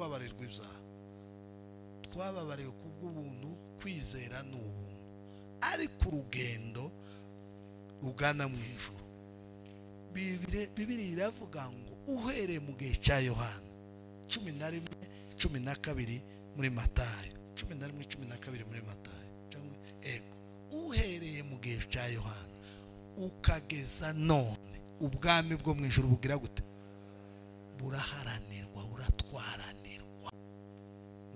kubabarirwa ibyaha, twababariwe kubw'ubuntu, kwizera n'ubuntu, ariko urugendo rugana mu ijuru. Bibiliya iravuga ngo uhereye mu gihe cya Yohana 11:12 muri Matayo, 11:12 muri Matayo, cyangwa ego, uhereye mu gihe cya Yohana ukageza none, ubwami bwo mu ijuru bugira gute? Buraharanirwa, buratwaranirwa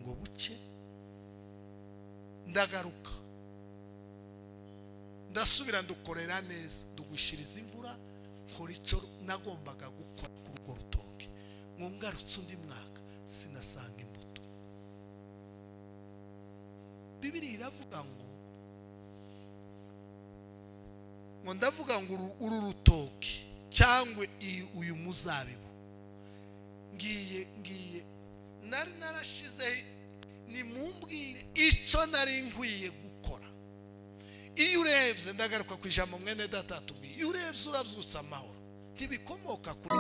ngo buce. Ndagaruka ndasubira ndukorera neza, ndugwishiriza imvura, nkora icyo nagombaga gukora ku rugo rutoke. Ngo ngarutse undi mwaka sinasanga imbuto. Bibiliya iravuga ngo ndavuga ngo uru rutoke cyangwa uyu muzabibu ngiye nari narashize, nimumbwire icyo nari nkwiye gukora. Iyo urebye, ndagaruka ku ijambo mwene data tubwiye, iyo urebye urabyutsa amahoro, ntibikomoka kuri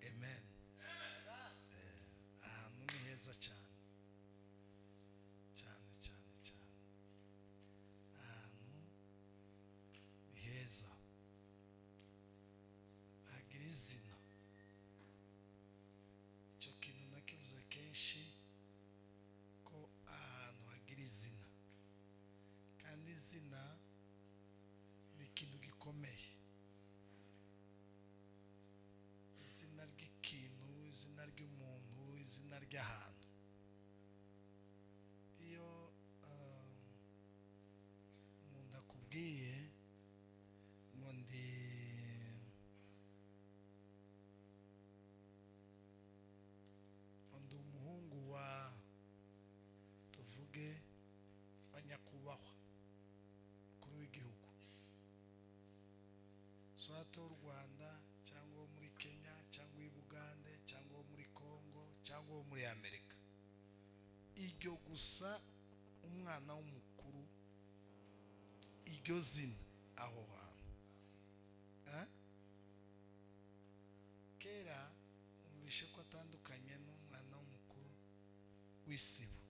amen. Ahantu ni heza cyane cyane cyane cyane, ahantu ni heza, hagira izina. Icyo kintu nakivuze kenshi ko ahantu hagira izina, kandi izina ni ikintu gikomeye. Izina ry'ikintu, izina ry'umuntu, izina ry'ahantu. Iyo umuntu akubwiye ngo ndi umuhungu wa, tuvuge, wa nyakubahwa mukuru w'igihugu, swate w'u Rwanda cyangwa wo muri Kenya cyangwa i Bugande cyangwa wo muri Congo cyangwa wo muri Amerika, iryo gusa umwana w'umukuru, iryo zina aho hantu, kera umwishe ko atandukanye n'umwana w'umukuru w'isibo.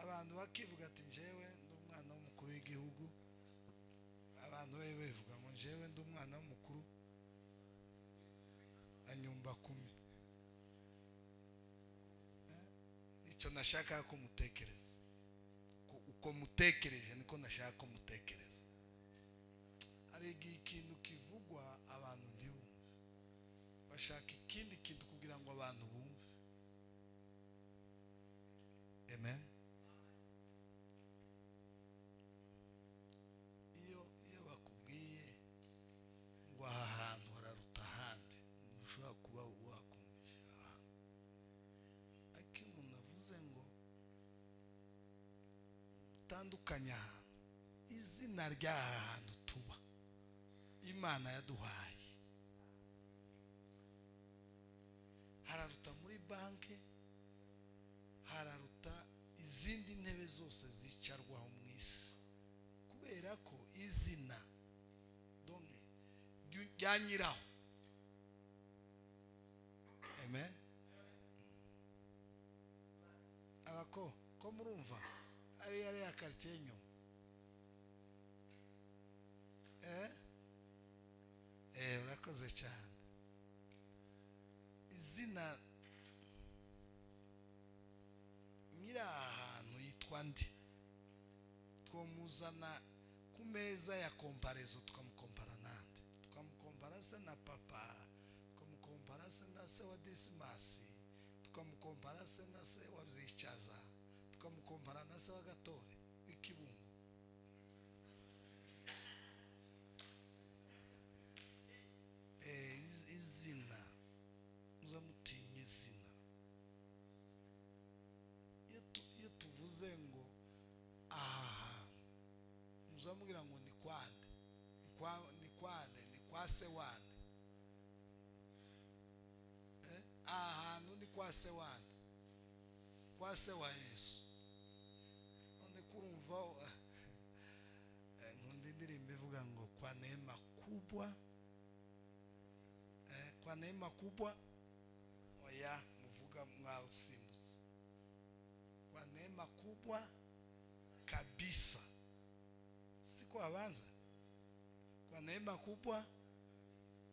Abantu bakivuga ati njyewe ndi umwana w'umukuru w'igihugu, abantu be bivuga ngo njyewe ndi umwana w'umukuru anyumba kumi. Nicyo nashaka ko mutekereza, uko mutekereje niko nashaka ko mutekereza. Hari igihe ikintu kivugwa abantu ntibumve, bashaka ikindi kintu kugira ngo abantu bumve. Amen. Iyo bakubwiye ngo aha hantu hararuta ahandi, ntushobora kuba wakumvisha abantu. Ariko iyo umuntu avuze ngo utandukanye ahantu, izina ry'aha hantu tuba, Imana yaduhaye, hararuta muri banki, hararuta izindi ntebe zose zicarwaho mu isi, kubera ko izina rya nyiraho. Amen. Abako ko murumva ari ya quartier nyuma, urakoze cyane. Izina nyiri ahantu yitwa ndi, twamuzana ku meza ya komparezo, tukamukompara nande, tukamukompara se na papa, tukamukompara se na se wa Disimasi, tukamukompara se na se wa Byicaza, tukamukompara na se wa Gatore w'Ikibungo. Izina muzamutinya izina. Iyo tuvuze ngo aha muzamubwira ngo ni kwande, ni kwa se wande, aha hantu kwa se wanda, kwa se wa Yesu. None kurumva nkunda indirimbo ivuga ngo kwa neema kubwa, kwa neema kubwa, oya muvuga mwausimbutse, kwa neema kubwa kabisa, siko abanza, kwa neema kubwa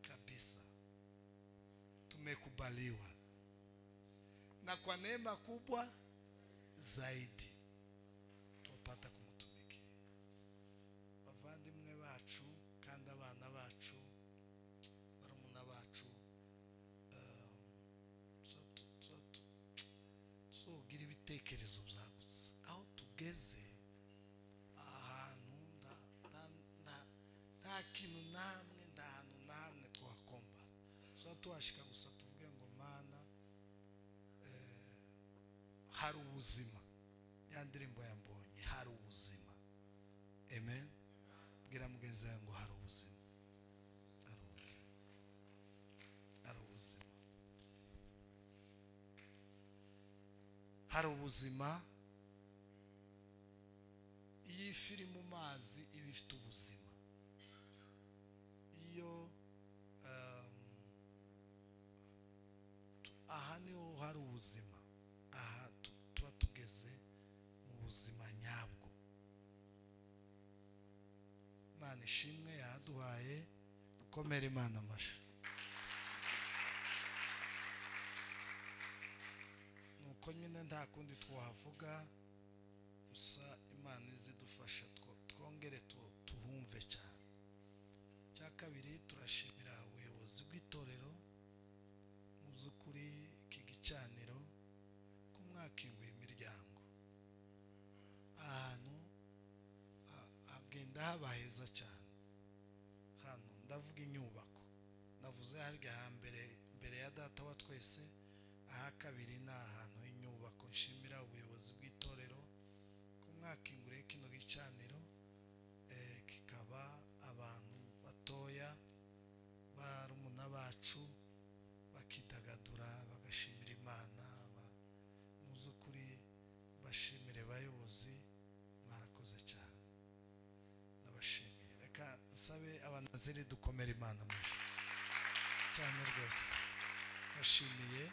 kabisa tumekubaliwa, na kwa neema kubwa zaidi tupata kumutumikia. Bavandimwe bacu kandi abana bacu, barumuna bacu, tugira ibitekerezo byagutse. Aho tugeze ahantu nta kintu namwe, nta hantu namwe twakomba, so tuhashika gusa tuvuge ngo Mana hari ubuzima. Ya ndirimbo yambonye hari ubuzima. Amen. Bwira mugenzi wawe ngo hari ubuzima, hari ubuzima, hari ubuzima, hari ubuzima. Iyo ifi iri mu mazi iba ifite ubuzima. Iyo aha niho hari ubuzima, aha tuba tugeze mu buzima nyabwo. Imana ishimwe yaduhaye, dukomere Imana amashyi. Nuko nyine nta kundi twavuga, gusa Imana izidufasha twongere tuhumve cyane. Cya kabiri, turashimira ubuyobozi bw'itorero mu by'ukuri iki gicaniro ko mwakinguye imiryango. Ahantu hagenda haba heza cyane. Hano ndavuga inyubako, navuze harya mbere ya data wa twese. Aha kabiri ni ahantu h'inyubako. Nshimira ubuyobozi bw'itorero ko mwakinguriye kino gicaniro, kikaba abantu batoya barumuna bacu bakidagadura bagashimira Imana. Mu by'ukuri bashimire bayobozi, mwarakoze cyane, ndabashimiye. Reka nsabe abanaziri dukomere Imana amashyi cyane rwose. Bashimiye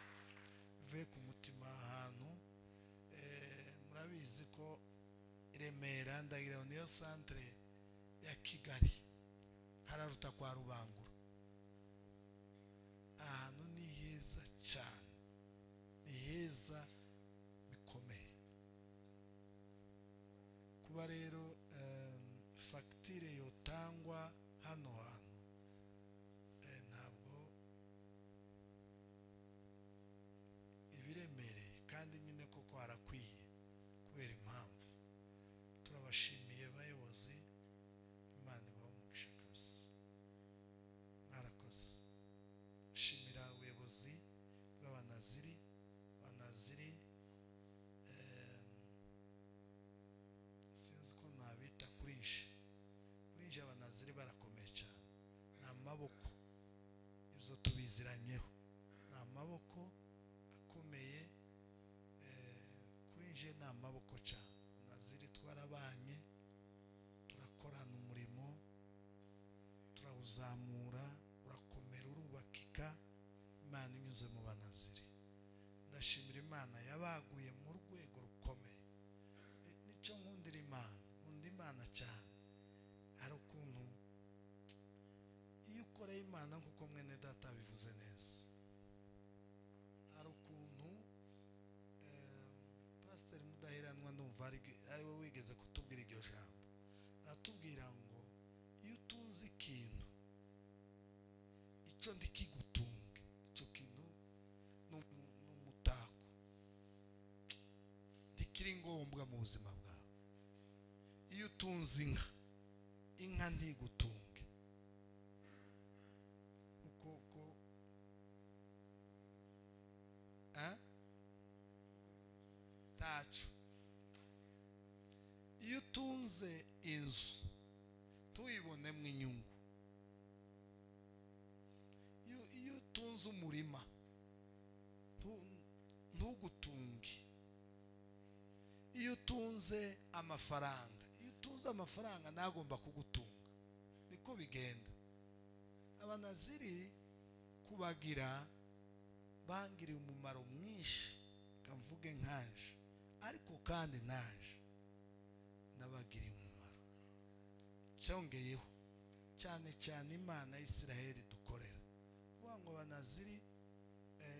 bivuye ku mutima. Ahantu murabizi ko Remera ndagira niyo centre ya Kigali, hararuta kwa Rubangura. Ahantu ni heza cyane, ni heza bikomeye. Kuba rero fagitire yotangwa hano hantu ntabwo ibiremereye, kandi nyine koko harakwiye kubera impamvu. Turabashimiye bayobozi, Imana ibahe umugisha kabisa, mwarakoze. Shimira ubuyobozi bw'abanaziri. Abanaziri sinzi ko nabita kurinje. Abanaziri barakomeye cyane, ni amaboko, ibyo tubiziranyeho, ni amaboko akomeye. Kurinje ni amaboko cyane. Abanaziri twarabanye, turakorana umurimo, turawuzamura, urakomera, urubakika. Imana inyuze mu banaziri. Ndashimira Imana yabaguye mu rwego rukomeye. Nicyo nkundira Imana, nkunda Imana cyane. Hari ukuntu iyo ukoreye Imana nk'uko mwene data bivuze neza, hari ukuntu Pastor Mudaheranwa ndumva ari we wigeze kutubwira iryo jambo. Aratubwira ngo iyo utunze ikintu, icyo ndikigutunge, icyo kintu n'umutako ndikiri ngombwa mu buzima bwawe. Iyo utunze inka ntigutunge, uko tacu. Iyo utunze inzu tuyibonemo inyungu, iyo utunze umurima ntugutunge. Iyo utunze amafaranga ntagomba kugutunga. Niko bigenda. Abanaziri kubagira bangiriye umumaro mwinshi, kamvuge nkanje, ariko kandi naje nabagiriye umumaro. Cyongeyeho cyane cyane Imana ya Isiraheli dukorera. Ngo abanaziri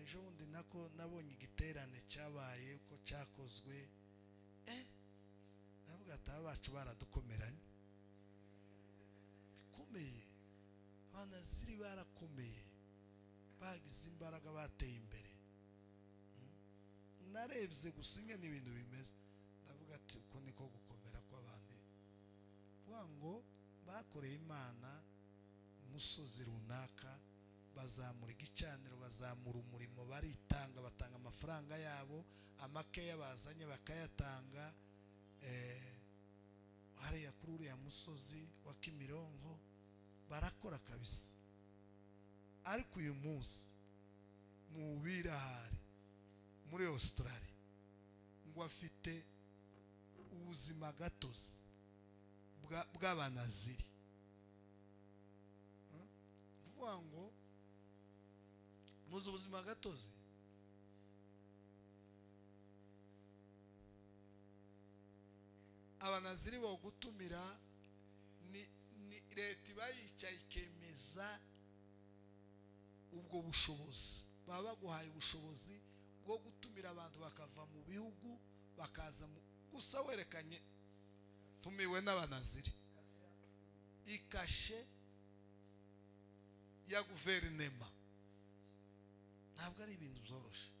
ejo bundi nako nabonye igiterane cyabaye uko cyakozwe, navuga ati abacu baradukomeranye bikomeye. Abanaziri barakomeye, bagize imbaraga, bateye imbere. Narebye gusa ingene ibintu bimeze, ndavuga ati uko niko gukomera kw'abantu. Vuga ngo bakoreye Imana umusozi runaka, bazamura igicaniro, bazamura umurimo, baritanga, batanga amafaranga yabo, amakeya bazanye bakayatanga. Hariya kuri uriya musozi wa Kimironko barakora kabisa. Ariko uyu munsi mu birahari muri Australia ngo afite ubuzima gatozi bw'abanaziri. Kuvuga ngo muzi ubuzima gatozi, abanaziri bo gutumira ni leta bayicaye ikemeza ubwo bushobozi. Baba baguhaye ubushobozi bwo gutumira abantu bakava mu bihugu bakaza gusa werekanye tumiwe n'abanaziri, ikashe ya guverinema. Ntabwo ari ibintu byoroshye.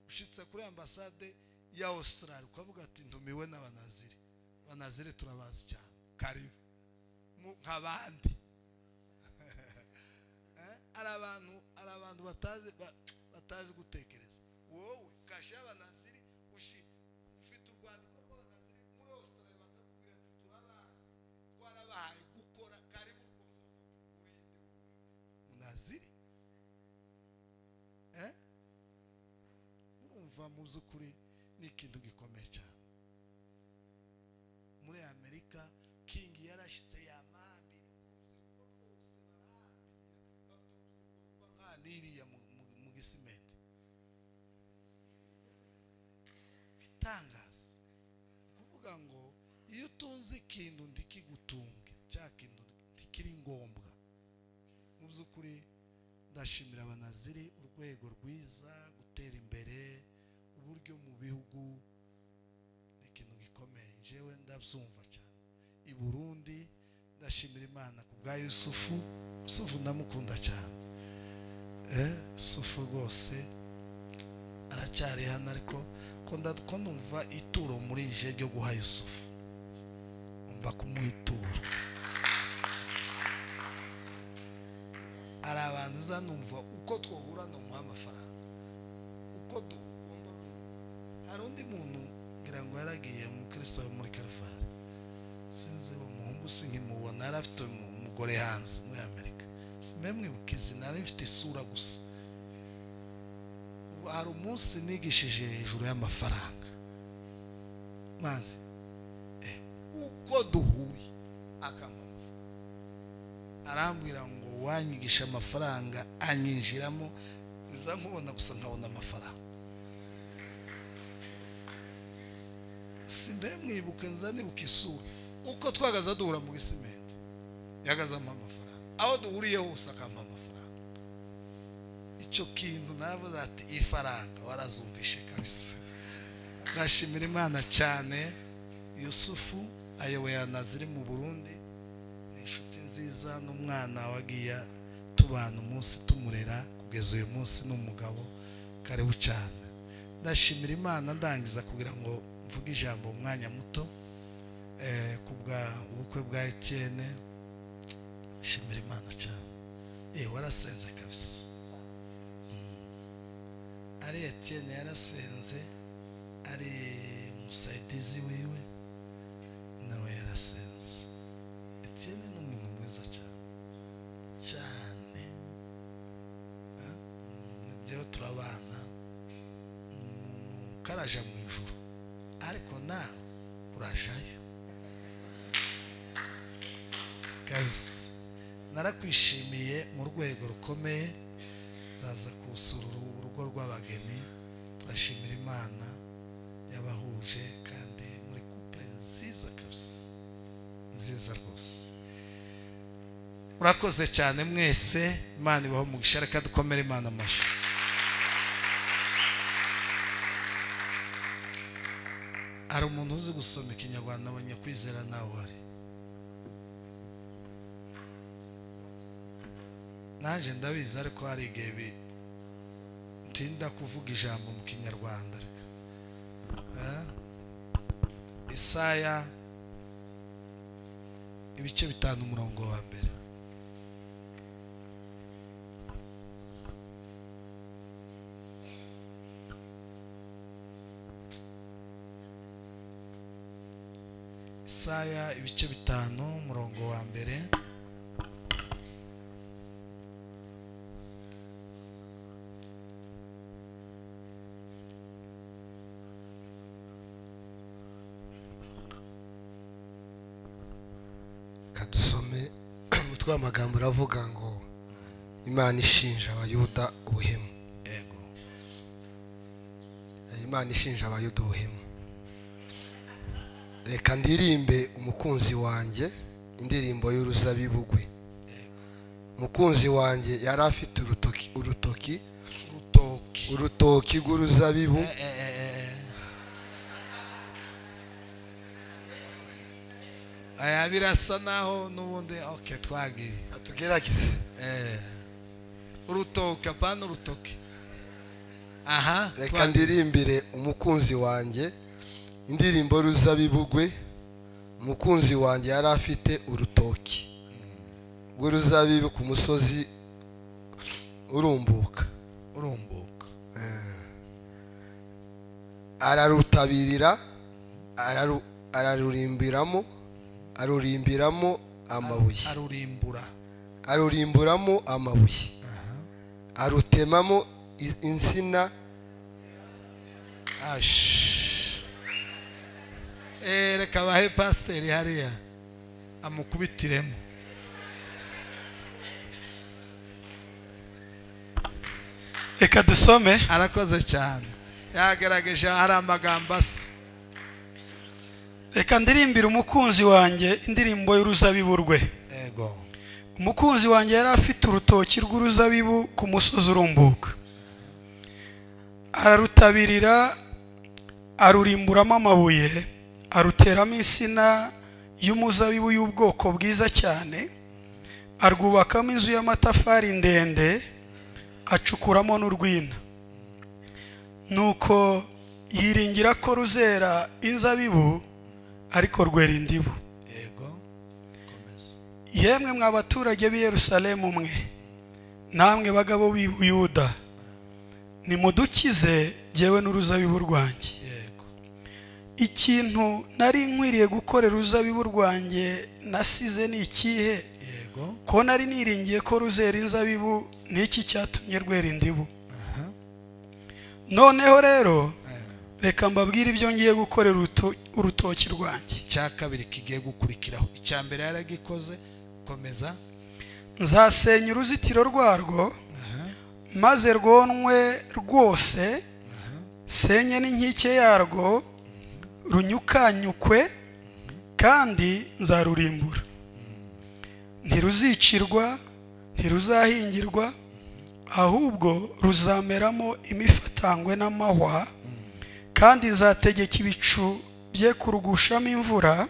Ushitse kuri ambasade ya Australia ukavuga ati ntumiwe n'abanaziri. Abanaziri turabazi cyane, karibu nk'abandi. Ari abantu batazi gutekereza. Wowe kashe y'abanaziri ufite urwandiko rw'abanaziri muri Australia bakakubwira ati turabazi, twarabahaye gukora, karibu rwose urinde munaziri. Urumva mu by'ukuri ni ikintu gikomeye cyane. Muri Amerika King yarashitse yamambira iriya mu gisimenti. Bitangaza kuvuga ngo iyo utunze ikintu ndikigutunge, cya kintu ndikiri ngombwa. Mu by'ukuri ndashimira abanaziri urwego rwiza, gutera imbere, uburyo mu bihugu ni ikintu gikomeye. Jewe ndabyumva cyane. I Burundi ndashimira Imana ku bwa Yusufu ndamukunda cyane. Yusufu rwose aracyari hano, ariko ko numva ituro muri je ryo guha Yusufu, umva kumuha ituro. Ari abantu zanumva uko twohura no muha amafaranga, uko dugomba. Hari undi muntu ngira ngo yaragiye mu Kristo muri Kalvari, sinzi umuhungu sinkimubona, yarafite umugore hanze muri Amerika, simemwibuka izina, mfite isura gusa. Hari umunsi nigishije hejuru y'amafaranga, maze uko duhuye akamama arambwira ngo wanyigisha amafaranga, anyinjiramo nza nkubona gusa nkabona amafaranga. Simbe mwibuke, nza nibuka isura uko twagaza duhura mu gisimenti, yagazamo amafaranga, aho duhuriye hose akampa amafaranga. Icyo kintu navuze ati ifaranga warazumvishe kabisa. Ndashimira Imana cyane. Yusufu ayoboye abanaziri mu Burundi, ni inshuti nziza, n'umwana wagiye tubana umunsi tumurera kugeza uyu munsi n'umugabo, karibu cyane. Ndashimira Imana ndangiza kugira ngo mvuge ijambo mu mwanya muto kubwa ubukwe bwa Etienne. Shimira Imana cyane. Warasenze kabisa. Ari Etienne yarasenze, ari musaidizi wiwe nawe yarasenze. Etienne ni umuntu mwiza cyane. Njyewe turabana karaja mu ijuru ariko nawe urajayo kabisa. Narakwishimiye mu rwego rukomeye, zaza kusura urugo rw'abageni. Turashimira Imana yabahuje kandi muri couple nziza kabisa, nziza rwose. Murakoze cyane mwese, Imana ibaho umugisha. Reka dukomere Imana amashyi. Hari umuntu uzi gusoma Ikinyarwanda abonye kwizera nawe wari? Naje ndabizi ariko hari igihe ntinda kuvuga ijambo mu Kinyarwanda. Isaya ibice 5 umurongo wa mbere. Isaya ibice 5 umurongo wa mbere. Kadusome umutwe w'amagambo uravuga ngo Imana ishinja abayuda ubuhemu. Yego. Imana ishinja abayuda ubuhemu. Reka ndirimbe umukunzi wanjye indirimbo y'uruzabibugwe. Umukunzi wanjye yari afite urutoki rw'uruzabibu. Aya birasa naho nubundi okay twagiye. Atugerageze. Urutoki apana urutoki. Aha. Reka ndirimbire umukunzi wanjye indirimbo y'uruzabibugwe. Umukunzi wanjye yari afite urutoki rw'uruzabibu ku musozi urumbuka. Ararutabirira, arurimbiramo amabuye. Arurimburamo amabuye. Arutemamo insina. Reka bahe pasiteri hariya amukubitiremo. Reka dusome. Arakoze cyane, yagerageje hari amagambo asa. Reka ndirimbire umukunzi wanjye indirimbo y'uruzabibu rwe. Yego. Umukunzi wanjye yari afite urutoki rw'uruzabibu ku musozi urumbuka. Ararutabirira, arurimburamo amabuye, aruteramo insina y'umuzabibu y'ubwoko bwiza cyane, arwubakamo inzu y'amatafari ndende, acukuramo n'urwina. Nuko yiringira ko ruzera inzabibu, ariko rwera indibu. Yego. Komeza. Yemwe mwa baturage b'i Yerusalemu mwe, namwe bagabo b'i Buyuda, nimudukize jyewe n'uruzabibu rwanjye. Yego. Ikintu nari nkwiriye gukorera uruzabibu rwanjye nasize ni ikihe? Yego. Ko nari niringiye ko ruzera inzabibu, n'iki cyatumye rwera indibu? Noneho rero reka mbabwire ibyo ngiye gukorera urutoki rwanjye. Icya kabiri kigiye gukurikiraho. Icya mbere yaragikoze. Komeza. Nzasenya uruzitiro rwarwo, maze rwonwe rwose, senye n'inkike yarwo, runyukanyukwe, kandi nzarurimbura. Ntiruzicirwa, ntiruzahingirwa, ahubwo ruzameramo imifatangwe n'amahwa, kandi nzategeka ibicu bye kurugushamo imvura,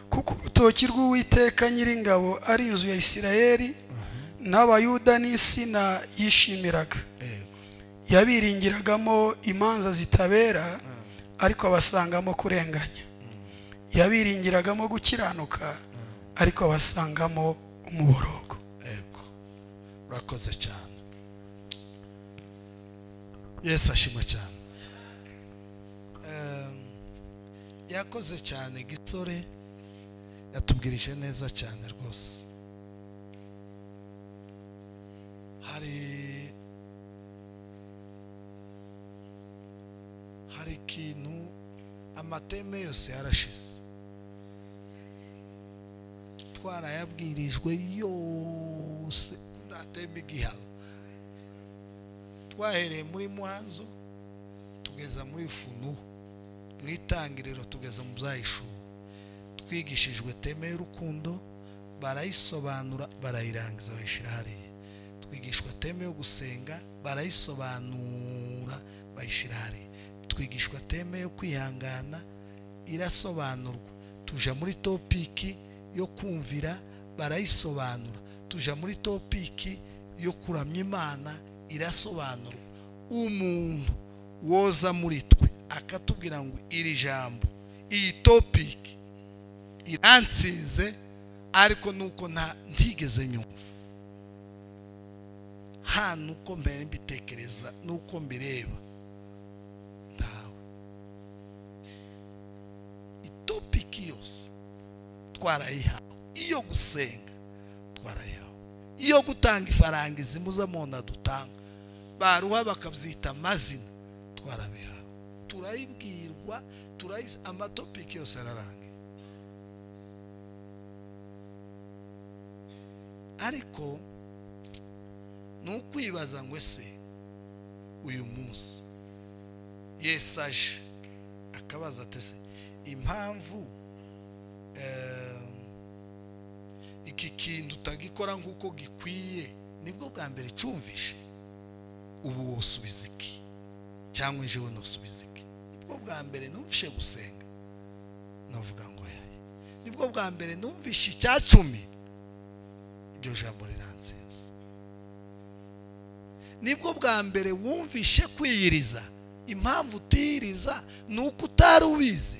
kuko urutoki rw'Uwiteka Nyiringabo ari inzu ya Isirayeli, n'Abayuda n'insina yishimiraga. Yabiringiragamo imanza zitabera, ariko abasangamo kurenganya. Yabiringiragamo gukiranuka, ariko abasangamo umuborogo. Yego. Urakoze cyane. Yesu ashimwe cyane. Yakoze cyane Gisore, yatubwirije neza cyane rwose. hari ikintu amateme yose yarashize twarayabwirijwe yose kudatema igihano twahereye muri Mwanzo tugeza muri Funuo mwitangiriro tugeza mu Byahishura twigishijwe teme y'urukundo barayisobanura barayirangiza bayishira hariya twigishwa teme yo gusenga barayisobanura bayishira hariya twigishwa teme yo kwihangana irasobanurwa tuja muri topiki yo kumvira barayisobanura tuja muri topiki yo kuramya Imana irasobanurwa umuntu woza muri twe akatubwira ngo iri jambo iyi topiki iransize ariko nuko ntigeze nyumva hano uko mbere mbitekereza nuko mbireba ndawe itopiki yose twarayihawe iyo gusenga twarayihawe iyo gutanga ifaranga izimuza mona dutanga baruha bakabyita amazina twarabihawe turayibwirwa amatopiki yose ararangiye ariko nukwibaza ngo ese uyu munsi Yesu aje akabaza atese impamvu iki kintu utagikora nk'uko gikwiye nibwo bwa mbere cumvishe ubu wosubiza iki cyangwa jewe nosubiza iki nibwo bwa mbere numvishe gusenga navuga ngo yayi nibwo bwa mbere numvishe icyacumi iryo jambo riransinze nibwo bwa mbere wumvishe kwiyiriza impamvu utiyiriza nuko utari ubizi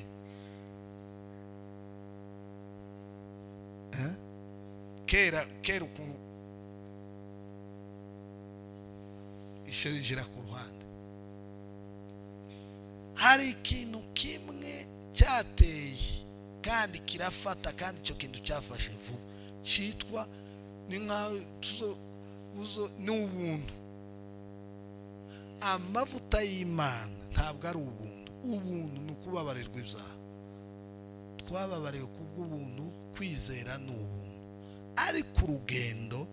kera ukuntu ishira ku ruhande hari ikintu kimwe cyateye kandi kirafata kandi icyo kintu cyafashe vuba cyitwa ni nkaho n'ubuntu amavuta y'Imana ntabwo ari ubuntu ni ukubabarirwa ibyaha twababariwe kubw'ubuntu kwizera ni ubuntu ariko urugendo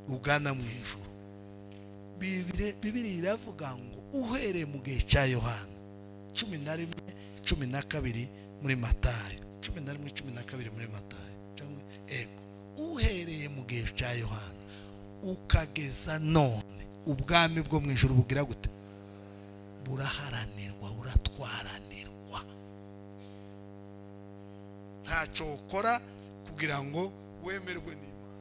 rugana mu ijuru Bibiliya iravuga ngo uhereye mu gihe cya Yohana 11:12 muri Matayo 11:12 muri Matayo cyangwa ego uhereye mu gihe cya Yohana ukageza none ubwami bwo mu ijuru bugira gute buraharanirwa buratwaranirwa ntacyo ukora kugira ngo wemerwe n'Imana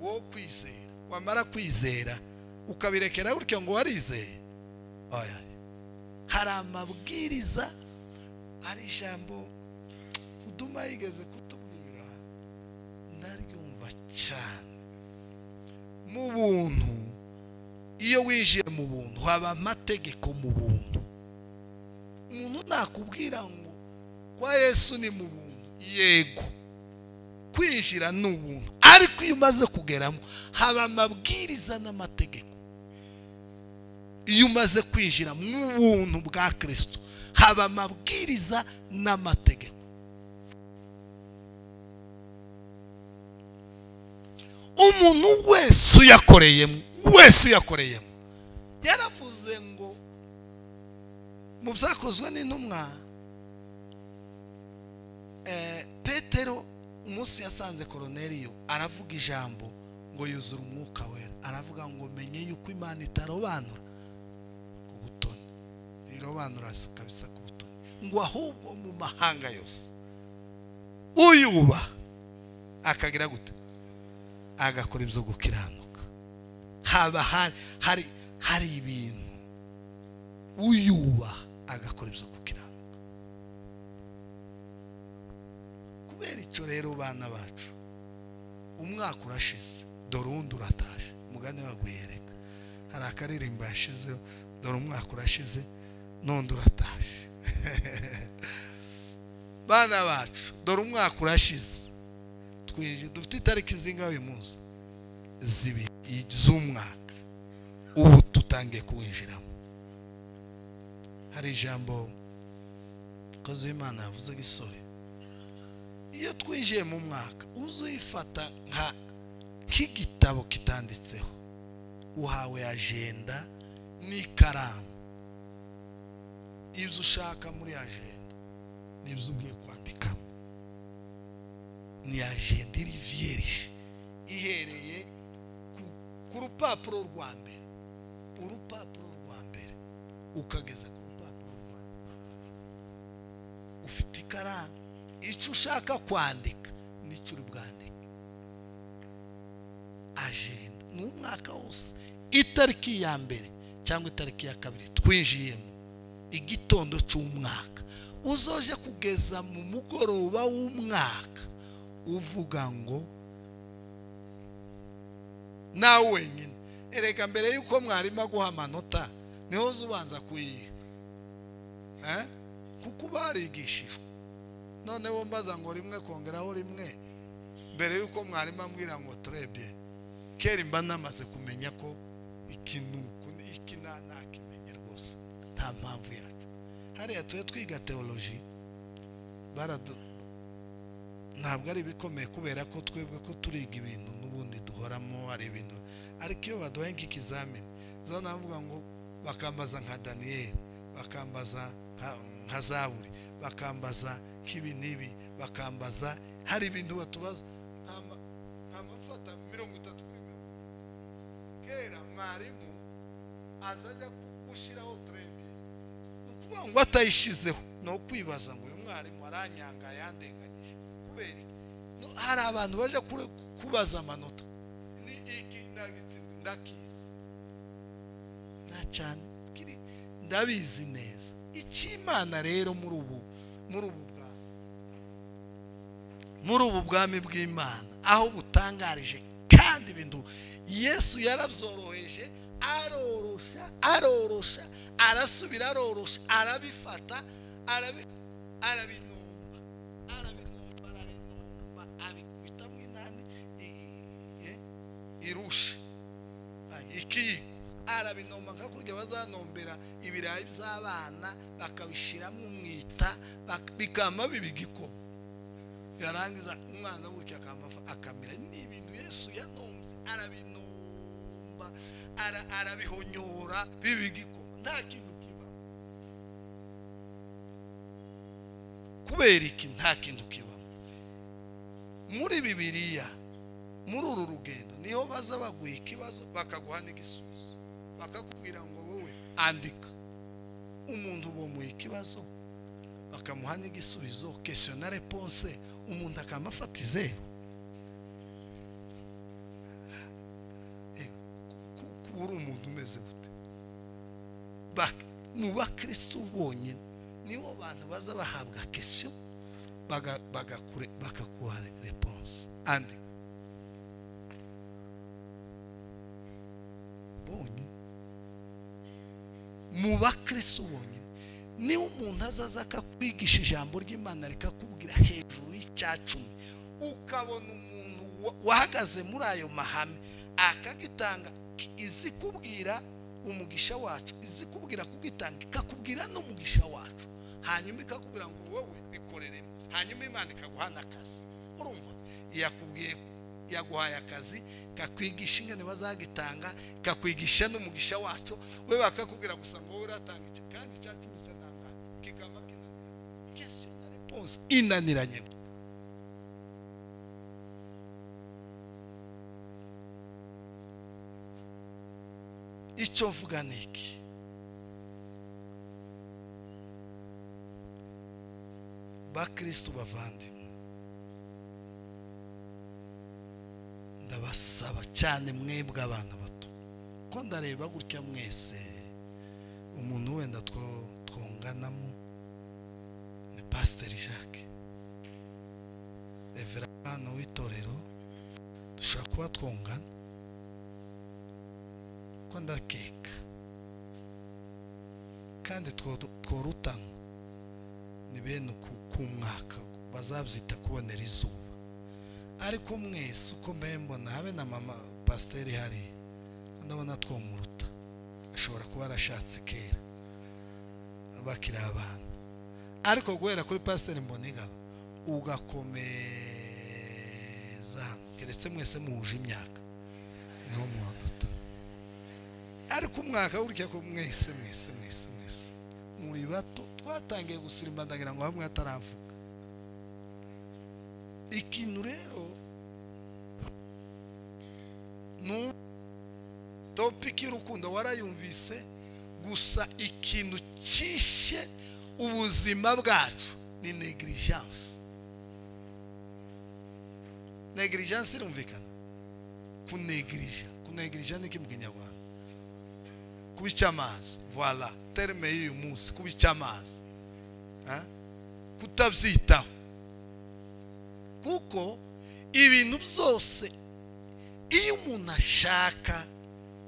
wo kwizera wamara kwizera ukabirekera gutyo ngo warizeye oya hari amabwiriza hari ijambo uduma yigeze kutubwira ndaryumva cyane mu buntu iyo winjiye mu buntu haba amategeko mu buntu umuntu nakubwira ngo kwa Yesu ni mu buntu yego kwinjira ni ubuntu ariko iyo umaze kugeramo haba amabwiriza n'amategeko iyo umaze kwinjira mu buntu bwa Kristo haba amabwiriza n'amategeko umuntu wese uyakoreyemo yaravuze ngo mu byakozwe n'intumwa Petero umunsi yasanze Koroneliyo aravuga ijambo ngo yuzura umwuka wera aravuga ngo menye yuko Imana itarobanura ku butoni irobanura kabisa ku butoni ngo ahubwo mu mahanga yose uyuba akagira gute agakora ibyo gukiranuka haba hari ibintu uyuba agakora ibyo gukiranuka kubera icyo rero bana bacu umwaka urashize dore uwundi urataje umugani wagwiyereka hari akaririmbo yashizeho dore umwaka urashize n'undi urataje bana bacu dore umwaka urashize dufite itariki zingahe uyu munsi z'umwaka ubu tutangiye kuwinjiramo hari ijambo koze Imana yavuze gisore, iyo twinjiye mu mwaka uzuyifata nk'igitabo kitanditseho, uhawe agenda n'ikaramu, ibyo ushaka muri agenda n'ibyo ugiye kwandikamo. Ni agenda iri vierge, ihereye ku rupapuro rwa mbere, urupapuro rwa mbere ukageza ku rupapuro rwa mbere. Ufite ikaramu, icyo ushaka kwandika nicyo uri bwandike. Agenda ni umwaka wose, itariki ya mbere cyangwa itariki ya kabiri twinjiyemo, igitondo cy'umwaka uzoje kugeza mu mugoroba w'umwaka uvuga ngo nawe wenyine. Erega mbere yuko mwarimu aguha amanota niho ubanza kuyiha, kuko barigishijwe. None bo mbaza ngo rimwe kongeraho rimwe, mbere yuko mwarimu ambwira ngo turebye, kera mba namaze kumenya ko ikintu iki nakimenye rwose, nta mpamvu yacu. Hariya tuye twiga teoloji ntabwo ari bikomeye, kubera ko twebwe ko turiga ibintu n'ubundi duhoramo ari ibintu. Ariko iyo baduhaye nk'ikizamini zanavuga ngo bakambaza nka Daniel, bakambaza nka Zaburi, bakambaza nk'ibi n'ibi, bakambaza hari ibintu batubaza amafata 30 kuri 30. Kera mwarimu azajya gushyiraho trebye, ukuvuga ngo atayishizeho no kwibaza ngo uyu mwarimu aranyanga yandenganyije. Kubera hari abantu baje kubaza amanota, ni iki ndagitsindwe ndakizi na cyane kiri ndabizi neza. Icy'Imana rero muri ubu bwami bw'Imana aho butangarije kandi ibintu Yesu yarabyoroheje, arorosha arasubira arorosha, arabifata arabinomba abikubita mu inani irusha ikiyiko, arabinomba nka kurya bazanombera ibirayi by'abana bakabishiramo umwita bikama bibigikoma. Yarangiza umwana w'uki akamira. Ni ibintu Yesu yanombye, arabinomba arabihonyora bibigikoma, nta kintu kibamo. Kubera iki nta kintu kibamo? Muri Bibiliya, muri uru rugendo niho baza baguha ikibazo bakaguha n'igisubizo, bakakubwira ngo wowe andika. Umuntu bomuha ikibazo bakamuha n'igisubizo, question na réponse, umuntu akamafata 0. Uri umuntu umeze gute? Mu bakristo bonyine nibo bantu baza bahabwa question bakakuha réponse. Andi bonyine mu bakristo bonyine niba umuntu azaza akakwigisha ijambo ry'Imana rikakubwira hejuru y'icyacumi, ukabona umuntu wahagaze muri ayo mahame akagitanga, izi kubwira umugisha wacu, izi kubwira kugitanga, ikakubwira n'umugisha wacu, hanyuma ikakubwira ngo wowe bikorere, hanyuma Imana ikaguha n'akazi. Urumva yakubwiye yaguhaye akazi, kakwigisha ingene bazagitanga, kakwigisha n'umugisha wacu, we bakakubwira gusa ngo wowe uratanga iki, kandi cyakimisa nanga kikama kinanira. Question na réponse inaniranye. Icyo mvuga niki? Bakristo bavandimwe, ndabasaba cyane mwebwe abana bato, ko ndareba gutya mwese umuntu wenda twonganamo ni Pastor Jacques, Reverend w'itorero, dushobora kuba twongana, ko ndakeka kandi tworutana ni bene ku mwaka bazabyita kubonera izuba. Ariko mwese uko mbona habe na mama Pastor hari, ndabona twomuruta, ashobora kuba arashatse kera, bakiri abana, ariko guhera kuri pasiteri Mbonigaba ugakomeza hano, keretse mwese muhuje imyaka niho mwanduta. Ariko umwaka burya ko mwese muri bato twatangiye gusirimba, ndagira ngo hamwe ataravuga ikintu rero no topic y'urukundo warayumvise, gusa ikintu cyishe ubuzima bwacu ni negligence. Negligence irumvikana, kuneglija ni kimwe Kinyarwanda, kubica amazi. Voilà terme y'uyu munsi, kubica amazi, kutabyitaho. Kuko ibintu byose iyo umuntu ashaka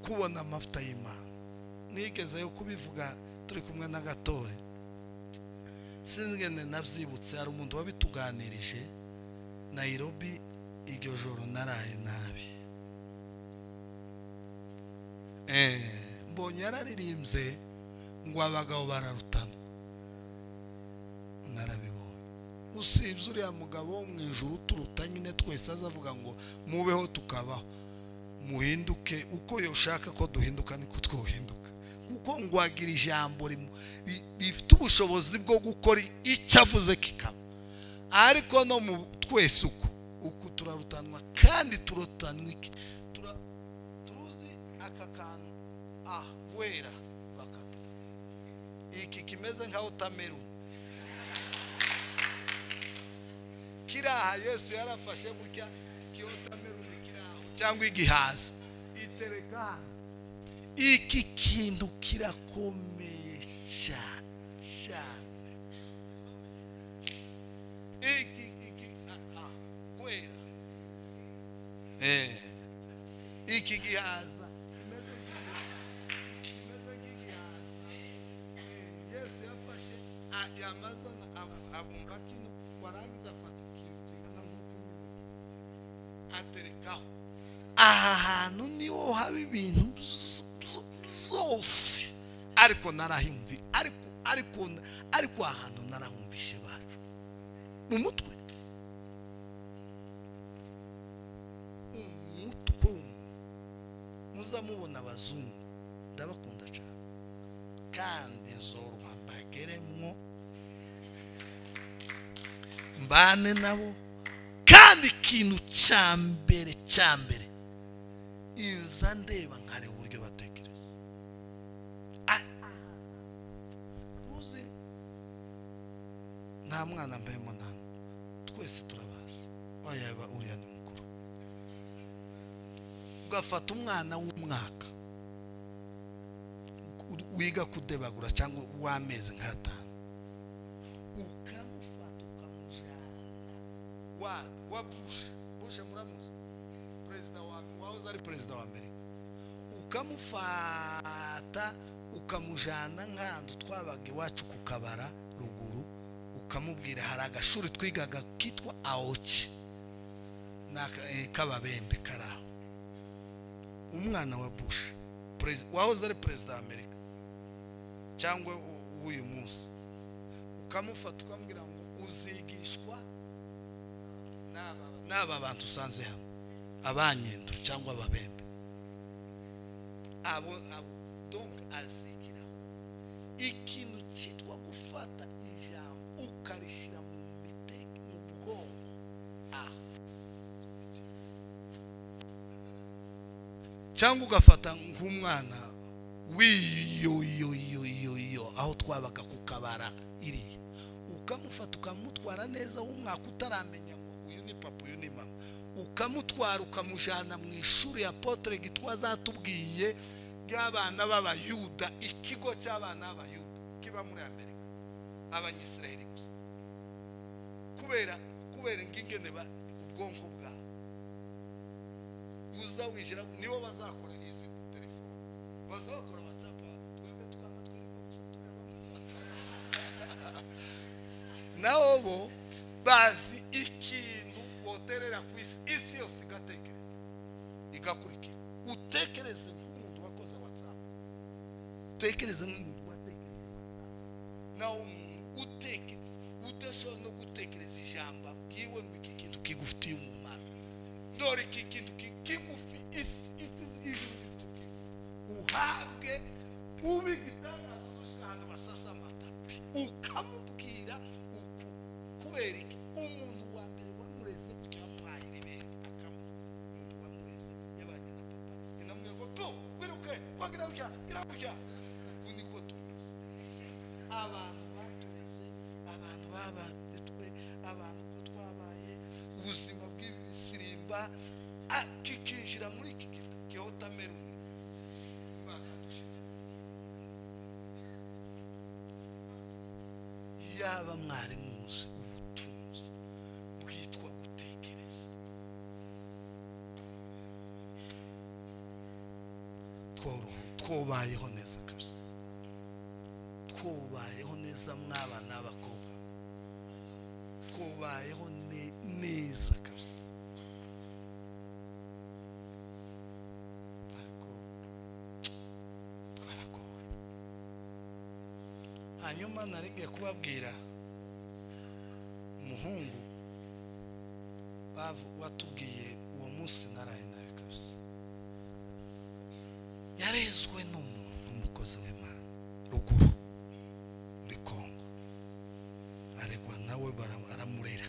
kubona amavuta y'Imana, nigeze yo kubivuga turi kumwe na Gatore, sinigeze nabyibutse, hari umuntu wabituganirije Nairobi, iryo joro naraye nabi. Mbonye yararirimbye ngo abagabo bararutana, narabibonye. Usibye uriya mugabo wo mu ijuru turuta nyine, twese azavuga ngo mubeho tukabaho, muhinduke uko yoshaka ko duhinduka niko twohinduka, kuko ngo agira ijambo rifite ubushobozi bwo gukora icyo avuze kikaba. Ariko no mu twese uko turarutanwa, kandi turutanwa iki, turuzi aka kantu wera bakata iki kimeze nka watermelon kiraha. Yesu yarafashe gutya kiyotamelon kiraho cyangwa igihaza itereka. Iki kintu kirakomeye cyane, iki wera iki gihaza kimeze nk'igihaza. Yesu yafashe yamazana abumba kino, warangiza afata ikintu kingana nk'uko aterekaho. Aha hantu niho haba ibintu byose, ariko narahimvi, ariko ahantu narahumvishe bacu mu mutwe, muzamubona abazungu ndabakunda cyane, kandi nzoroha mbageremwo mbane nabo. Kandi ikintu cya mbere inza ndeba nkareba uburyo batekereza. Uzi nta mwana mbaye munani, twese turabazi, wayaba uriya ni mukuru. Ugafata umwana w'umwaka wiga kudebagura cyangwa w'amezi nk'atanu, ukamufata ukamujyana wa Bush muramuzi, perezida wahoze ari perezida wa Amerika, ukamufata ukamujyana nk'ahantu twabaga iwacu ku Kabara ruguru, ukamubwira hari agashuri twigaga kitwa Aochi k'Ababembe karaho. Umwana wa Bush wahoze ari perezida wa Amerika cyangwa w'uyu munsi, ukamufata ukamubwira ngo uzigishwa n'aba bantu usanze hano, Abanyendo cyangwa Ababembe. abo donc azigira ikintu cyitwa gufata ijambo ukarishira mu miteke mu bwonko. Cyangwa ugafata nk'umwana wiyo aho twabaga ku Kabara iri, ukamufata ukamutwara neza w'umwaka utaramenya ngo uyu ni papa uyu ni mama, ukamutwara ukamujana mu ishuri ya Apotre Gitwaza atubwiye y'abana b'Abayuda, ikigo cy'abana b'Abayuda kiba muri Amerika, Abanyisiraheli gusa, kubera ngingene ubwonko bwabo uza wijira nibo bazakora izi telefone, bazakora WhatsApp, twebwe twamatwereka gusa tureba nabo bazi ikintu boterera ku isi yose igatekereza igakurikira. Utekereze nk'umuntu wakoze WhatsApp, utekereze nk'umuntu watekereza WhatsApp, nawe umuntu udashobora no gutekereza ijambo abwiwe ngo iki kintu kigufitiye umumaro. Dore iki kintu kigufi isi uhabwe ube igitangaza usanga basasa amatapi ukamubwira uku kubera iki umuntu wa mbere wamureze ukamwaye ibere umuntu wamureze yabanye na papa inamwe ngo to wiruke wagira ujya uku niko tumeze. Abantu batureze, abantu babatwe, abantu ko twabaye ubuzima bw'ibisirimba kikinjira muri iki gihotamerume. Yaba mwari muzi ubutunzi bwitwa gutekereza, twobayeho neza kabisa, twobayeho neza mw'abana n'abakobwa, twobayeho neza kabisa. Hanyuma naringiye kubabwira umuhungu watubwiye uwo munsi naraye nawe kabisa, yarezwe n'umukozi w'Imana ruguru muri Kongo, aregwa nawe baramurera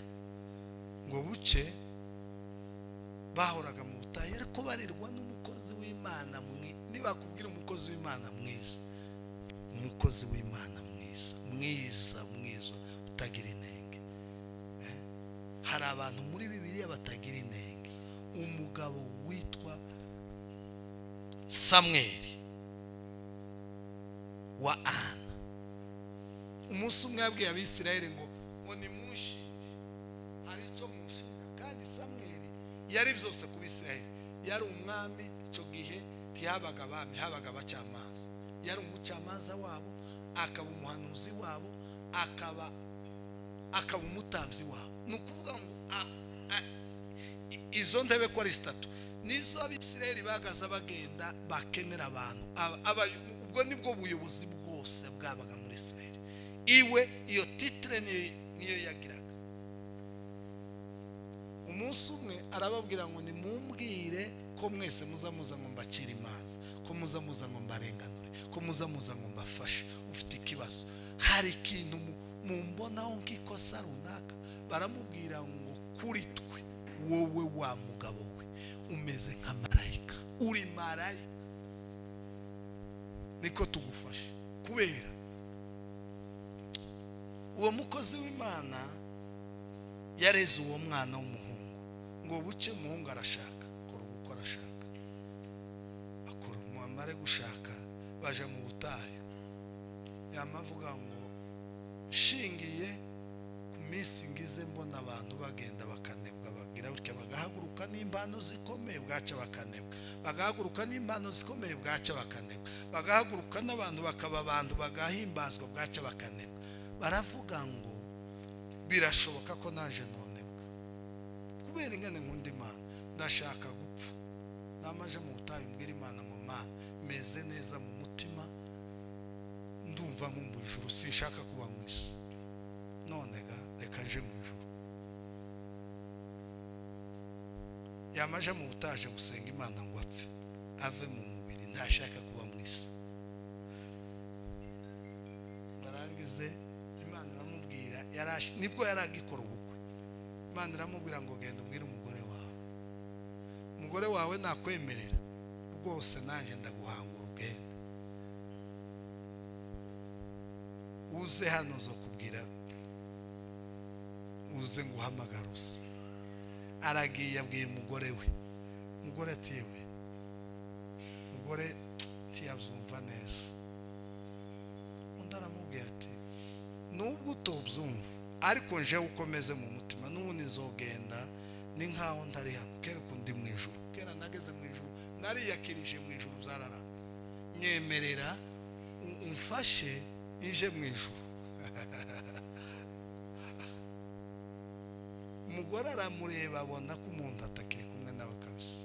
ngo buce bahoraga mu butayu ariko barirwa n'umukozi w'Imana. Nibakubwira umukozi w'Imana mwiza, umukozi w'Imana mwiza utagira inenge. Hari abantu muri Bibiliya batagira inenge. Umugabo witwa Samweli wa Ana, umunsi umwe yabwiye Abisirayeli ngo nimushinge, hari icyo mushinga. Kandi Samweli yari byose ku Bisirayeli, yari umwami. Icyo gihe ntihabaga abami, habaga abacamanza. Yari umucamanza wabo, akaba umuhanuzi wabo, akaba umutambyi wabo. Ni ukuvuga ngo izo ndebe ko ari zitatu nizo Abisirayeli bagaza bagenda bakenera abantu. Ubwo nibwo buyobozi bwose bwabaga muri Isirayeli. Iwe iyo titre niyo yagiraga. Umunsi umwe arababwira ngo nimumbwire ko mwese muzamuza ngo mbacire imanza, ko muzamuza ngo mbarenganure, ko muzamuza ngo mbafashe. Ufite ikibazo, hari ikintu mumbonaho nk'ikosa runaka, baramubwira ngo kuri twe wowe wa mugabo we umeze nka marayika, uri marayika, niko tugufashe. Kubera uwo mukozi w'Imana yareze uwo mwana w'umuhungu ngo buce umuhungu arashaka akora uko arashaka, akora umwamare gushaka, baje mu butayu. Yamavuga ngo shingiye ku minsi ngize mbona abantu bagenda bakanebwa, bagira gutya bagahaguruka n'impano zikomeye bwaca bakanebwa, bagahaguruka n'impano zikomeye bwaca bakanebwa, bagahaguruka n'abantu bakaba abantu bagahimbazwa bwaca bakanebwa. Baravuga ngo birashoboka ko naje nonebwa kubera ingene nkunda Imana, ndashaka gupfa. Namaje mu butayu mbwira Imana ngo Mana meze neza mu mutima, ndumva nkumva ijuru, sinshaka kuba mu isi, none reka nje mu ijuru. Yamaje mu butaje gusenga Imana ngo apfe, ave mu mubiri, ntashaka kuba mu isi. Barangize Imana iramubwira, nibwo yaragikora ubukwe. Imana iramubwira ngo genda ubwire umugore wawe nakwemerera rwose nanjye ndaguhangura ugende, uze hano zo kubwira, uze nguhamagara uze. Aragiye abwiye umugore we, umugore ati yewe, umugore ntiyabyumva neza. Undi aramubwira ati nubwo utobyumva ariko njewe ukomeze mu mutima, n'ubundi nzogenda ni nkaho ntari hano, kera ukundi mu ijuru, kera nageze mu ijuru, nariyakirije mu ijuru byararanga, nyemerera umfashe inje mu ijuru. Umugore aramureba abona ko umuntu atakiri kumwe nawe kabisa,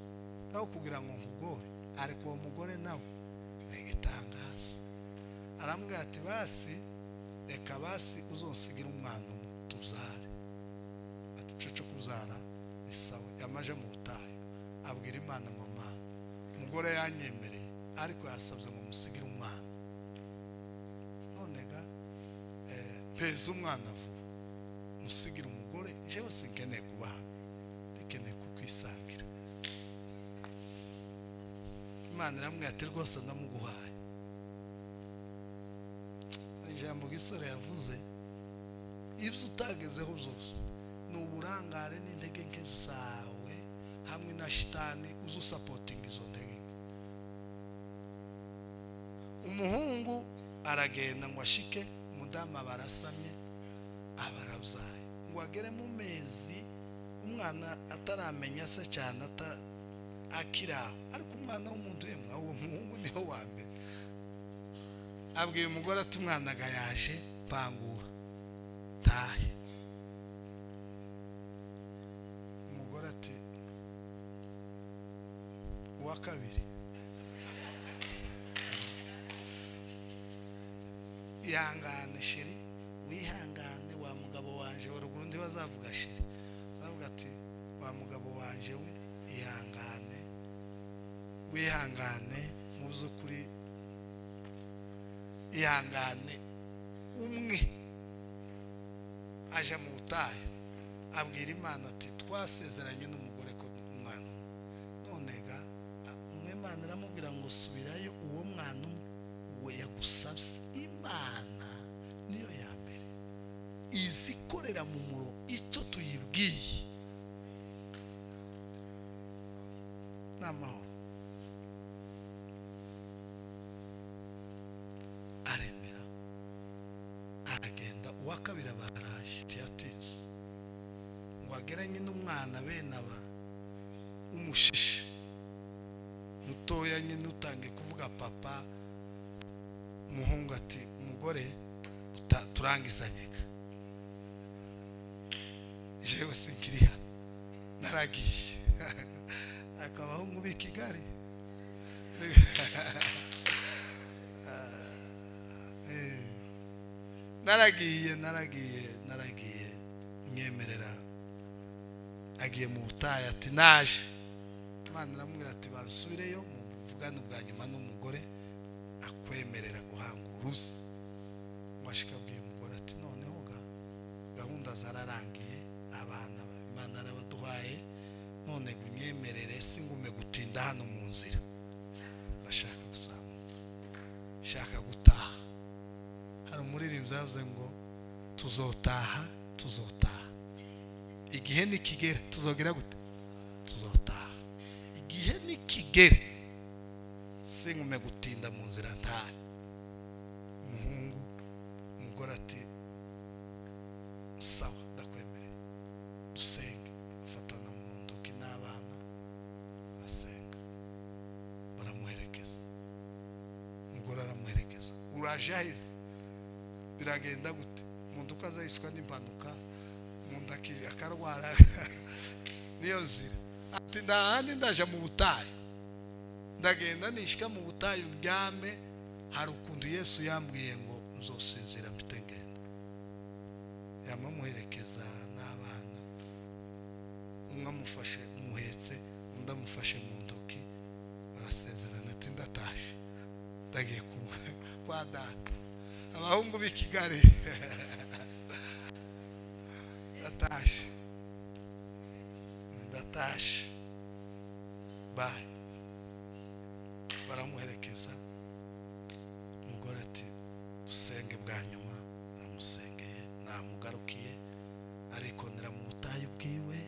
nawe kugira ngo nkugore, ariko uwo mugore nawe ni igitangaza. Arambwira ati basi reka basi uzonsigira umwana tuzare ati cyo kuzara ni sawa. Yamaje mu butayu abwira Imana ngo Mana, umugore yanyemereye ariko yasabye ngo musigire umwana, none ga peza umwana vuba musigire umugore, jewe sinkeneye kubana, rikeneye kukwisangira. Imana iramubwira ati rwose ndamuguhaye. Hari ijambo gisore yavuze, ibyo utagezeho byose ni uburangare n'intege nke zawe hamwe na shitani uzu supporting izo ntege. Umuhungu aragenda ngo ashike umudamu barasamye abarabyaye, ngo agere mu mezi umwana ataramenya se cyane akiraho, ariko umwana w'umuntu yemwe uwo muhungu niho wa mbere. Abwiye umugore ati umwana gayaje pangura tahe. Umugore ati uwa kabiri ihangane sheri, wihangane wa mugabo wanje, waruguru ndi bazavuga sheri, bazavuga ati wa mugabo wanje we ihangane, wihangane mu by'ukuri ihangane. Umwe aje mu butayu abwira Imana ati twasezeranye n'umugore ko umwana, none ga umwe Imana iramubwira ngo subirayo uwo mwana uwo yagusabye. Imana niyo ya mbere izikorera mu muro icyo tuyibwiye n'amahoro. Aremera aragenda, uwa kabiri baraje tiyatinze ngo ageranye n'umwana bene aba umushishe mutoya nyine utange kuvuga papa. Umuhungu ati umugore turangizanye, jewe sinkiriya naragiye. Akabahungu b'i Kigali naragiye mwemerera, agiye mu butayu ati naje. Imana iramubwira ati bansubireyo mu buvugane bwa nyuma n'umugore akwemerera guhanga uruzi. Mwashika abwiye umugore ati noneho gahunda zararangiye, abana Imana arabaduhaye, none gunyemerere singume gutinda hano mu nzira, ndashaka kuzamuka, shaka gutaha. Hari umuririmbyi yavuze ngo tuzotaha igihe nikigera. Tuzogera gute? Tuzotaha igihe nikigera, singume gutinda mu nzira ntahe. Umuhungu umugore ati sawa ndakwemerera dusenge. Afatana mu ntoki n'abana barasenga baramuherekeza. Umugore aramuherekeza, uraje ahise biragenda gute? Umuntu ukazayishwa n'impanuka, umuntu akarwara niyo nzira. Ati ndahandi ndaje mu butayu, ndagenda nishika mu butayu ndyame, hari ukuntu Yesu yambwiye ngo nzosinzira mpite ngenda. Yamuherekeza n'abana, umwe amufashe umuhetse, undi amufashe mu ntoki, barasezerana ati ndatashe ndagiye kwa data. Abahungu b'i Kigali ndatashe bye. Baramuherekeza, umugore ati dusenge bwa nyuma. Baramusengeye, namugarukiye, ariko ndira mu butayu bwiwe,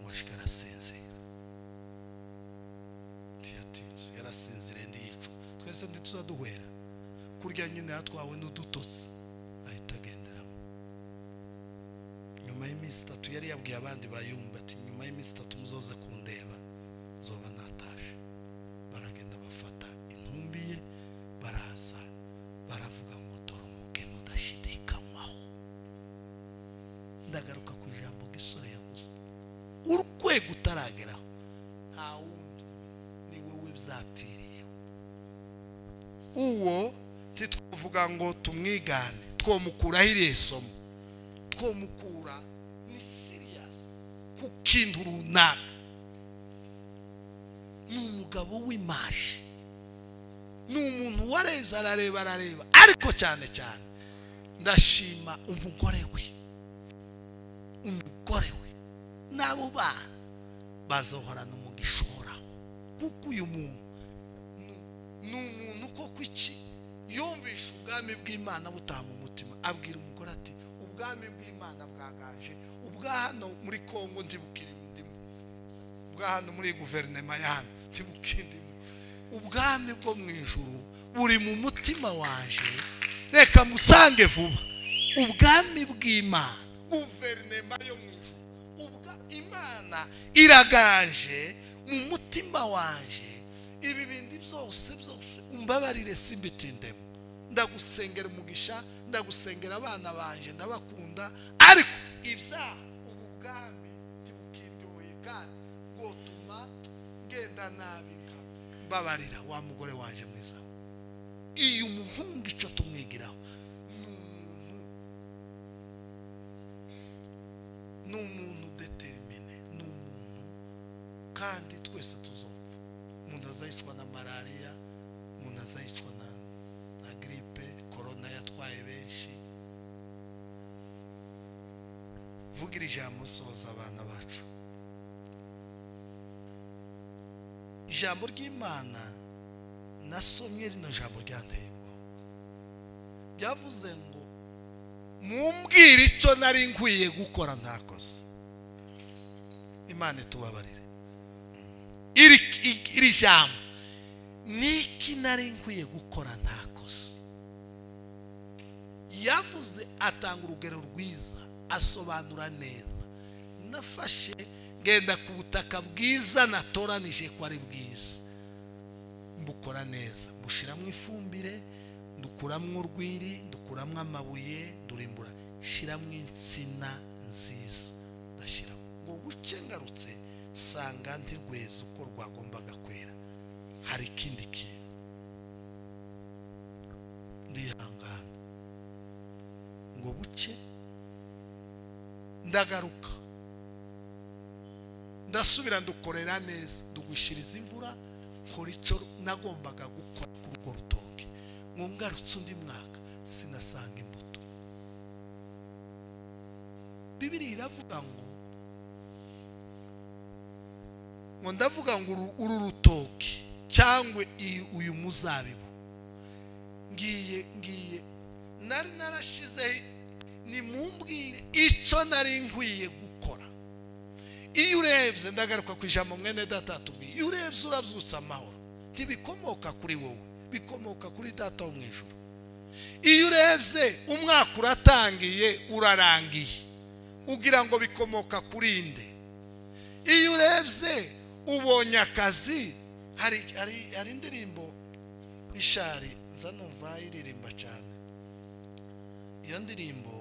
mwashika arasinzira. Tiyatinze yarasinzire ndiyico, twese ntituzaduhwera kurya nyine yatwawe n'udutotsi ahita agenderamo. Nyuma y'iminsi 3 yari yabwiye abandi bayumva ati nyuma y'iminsi 3 muzoze kundeba zoba natashe. Baragenda bafata intumbi ye, baraza baravuga ngo dore umugeni udashidikanywaho. Ndagaruka ku ijambo gisore yavuze, urwego utarageraho nta wundi ni wowe byapfiriyeho. Uwo titwavuga ngo tumwigane, twomukura iriye somo twomukura ni serious ku kintu runaka ni umugabo w'imaje ni umuntu warebye arareba ariko cyane cyane ndashima umugore we n'abo bana bazohorana umugisha uhoraho kuko uyu muntu ni umuntu koko iki yumvisha ubwami bw'Imana butaha mu mutima abwira umugore ati ubwami bw'Imana bwaganje ubwa hano muri Kongo ndibukira indimo ubwa hano muri guverinoma y'ahano ndibukira indimo ubwami bwo mu ijuru buri mu mutima waje reka musange vuba ubwami bw'Imana guverinoma yo mu ijuru Imana iraganje mu mutima waje ibi bindi byose umbabarire simbitindemo ndagusengera umugisha ndagusengera abana banje ndabakunda ariko ibyaha ubu bwami ntibukiryoye kandi bwotuma ngenda nabi mbabarira wa mugore waje mwiza iyo umuhungu ico tumwigiraho n'umuntu determine n'umuntu kandi twese tuzopfa umuntu azayicwa na malaria umuntu azayicwa na gripe corona yatwaye benshi vugira ijambo soza abana bacu ijambo ry'Imana nasomye rino jambo ryandeyemo byavuze ngo mumbwire icyo nari nkwiye gukora ntakoze Imana tubabarire iri jambo niki nari nkwiye gukora ntakoze yavuze atanga urugero rwiza asobanura neza nafashe ngenda ku butaka bwiza natoranije ko ari bwiza mbukora neza mbushiramo ifumbire ndukuramwo urwiri ndukuramwo amabuye ndurimbura shiramo insina nziza ndashiramo ngo buce ngarutse sanga ndi rweza uko rwagombaga kwera hari ikindi kintu ndihangana ngo buce ndagaruka ndasubira ndukorera neza ndugwishiriza imvura nkora icyo nagombaga gukora ku rugo rutoke ngo ngarutse undi mwaka sinasanga imbuto Bibiliya iravuga ngo ndavuga ngo uru rutoke cyangwa uyu muzabibu ngiye nari narashize ni mumbwire icyo nari nkwiye gukora iyo urebye ndagaruka ku ijambo mwene data tubwiye iyo urebye urabyutse amahoro ntibikomoka kuri wowe bikomoka kuri data wo mu ijuru iyo urebye umwaka uratangiye urarangiye ugira ngo bikomoka kuri nde iyo urebye ubonye akazi hari indirimbo ishari nza numva iririmba cyane iyo ndirimbo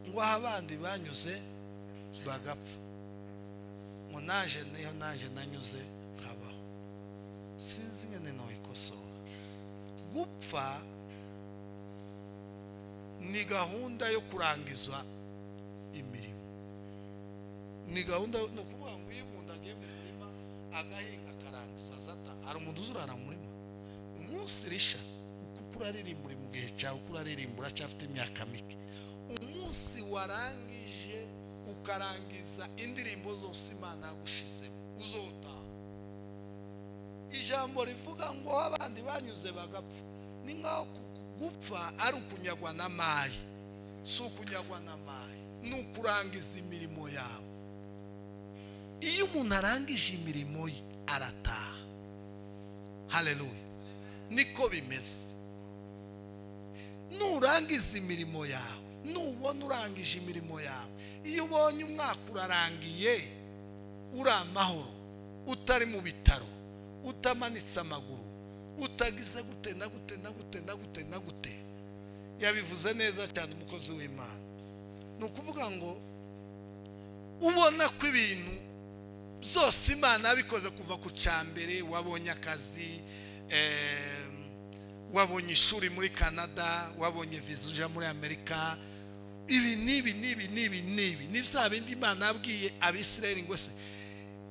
ngo abandi banyuze bagapfa ngo naje nanyuze nkabaho sinzi ngene no ikosora gupfa ni gahunda yo kurangiza imirimo ni gahunda no kuvuga ngo iyo umuntu agiye mu murima agahinga akarangiza zata hari umuntu uzurara mu murima umunsi risha uko uraririmbura mu gihe cyawe uko uraririmbura cyafite imyaka mike umunsi warangije ukarangiza indirimbo zose Imana yagushize uzotaha ijambo rivuga ngo abandi banyuze bagapfa ni nkaho gupfa ari ukunyagwa n'amayi si ukunyagwa n'amayi ni ukurangiza imirimo yawe iyo umuntu arangije imirimo ye arataha haleluya niko bimeze nurangiza imirimo yawe nubona urangije imirimo yawe iyo ubonye umwaka urarangiye uri amahoro utari mu bitaro utamanitse amaguru utagize gute yabivuze neza cyane umukozi w'Imana ni ukuvuga ngo ubona ko ibintu byose Imana yabikoze kuva ku cyambere wabonye akazi wabonye ishuri muri Canada, wabonye visa uja muri Amerika. Ibi ni bya bindi Imana yabwiye Abisirayeli ngo se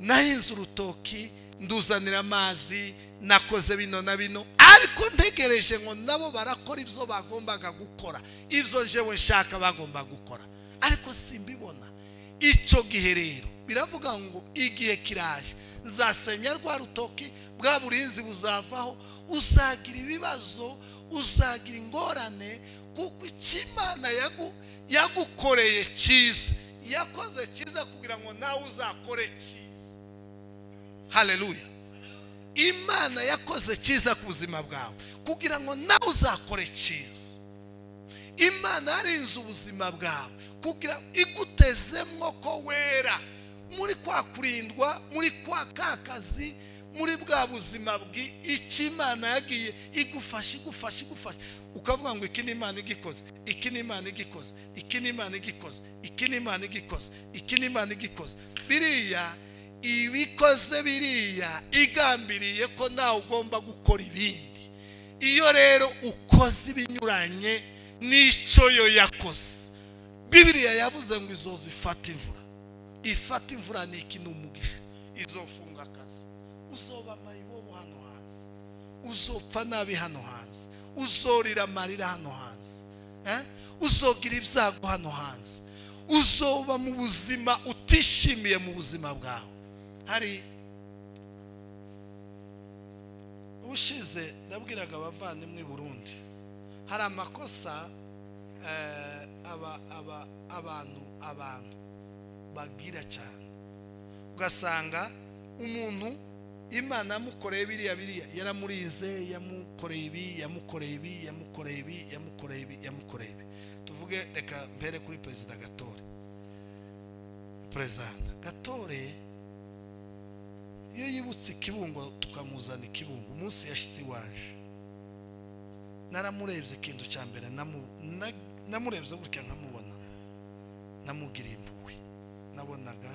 nahinze urutoki nduzanira amazi, nakoze bino na bino, ariko ntegereje ngo nabo barakora ibyo bagombaga gukora, ibyo jewe nshaka bagomba gukora, ariko simbibona. Icyo gihe rero biravuga ngo igihe kiraje, nzasenya rwa rutoki, bwa burinzi buzavaho, uzagira ibibazo, uzagira ingorane, kuko Imana yagukoreye cyiza, yakoze cyiza kugira ngo nawe uzakore cyiza. Haleluya. Imana yakoze cyiza ku buzima bwawe kugira ngo nawe uzakore cyiza. Imana yarinze ubuzima bwawe kugira igutezemwo ko wera muri kwa kurindwa, muri kwa kakazi, muri bwa buzima Imana yagiye igufasha ukavuga ngo iki ni Imana igikoze, iki ni Imana igikoze, iki ni Imana igikoze, iki ni Imana igikoze, iki ni Imana igikoze. Biriya ibikoze biriya igambiriye ko nawe ugomba gukora ibindi. Iyo rero ukoze ibinyuranye n'icyo yo yakoze, Bibiliya yavuze ngo izoza ifata imvura ni iki? N'umugisha. Izofunga akazi, uzoba mayibobo hano hanze, uzopfa nabi hano hanze, uzorira amarira hano hanze, uzogira ibyago hano hanze, uzoba mu buzima utishimiye mu buzima bwawe. Hari ushize ndabwiraga abavandimwe i Burundi, hari amakosa abantu bagira cyane, ugasanga umuntu Imana yamukoreye biriya yaramurize, yamukoreye ibi. Tuvuge reka mpere kuri Perezida Gatore. Perezida Gatore iyo yibutse Kibungo, tukamuzana Kibungo, umunsi yashitse iwaje, naramurebye ikintu cya mbere, namurebye gutya nkamubona, namugiriye impuhwe. Nabonaga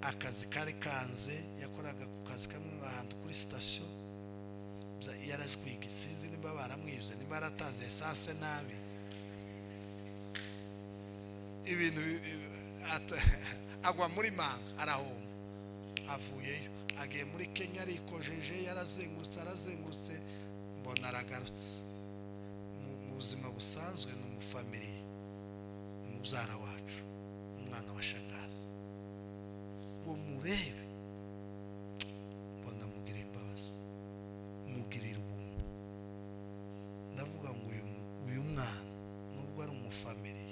akazi kari kanze, yakoraga ku kazi kamwe ahantu kuri station, yarajwiga, sinzi nimba baramwibye, nimba yaratanze esanse nabi, ibintu agwa muri manga, arahomba, avuyeyo, agiye muri Kenya, arikojeje, yarazengurutse, mbona aragarutse mu buzima busanzwe, no mu family, umubyara wacu, umwana wa shangazi, ngo murebe, mbona mugira imbabazi, mugirira ubuntu. Ndavuga ngo uyu mwana nubwo ari umufamily,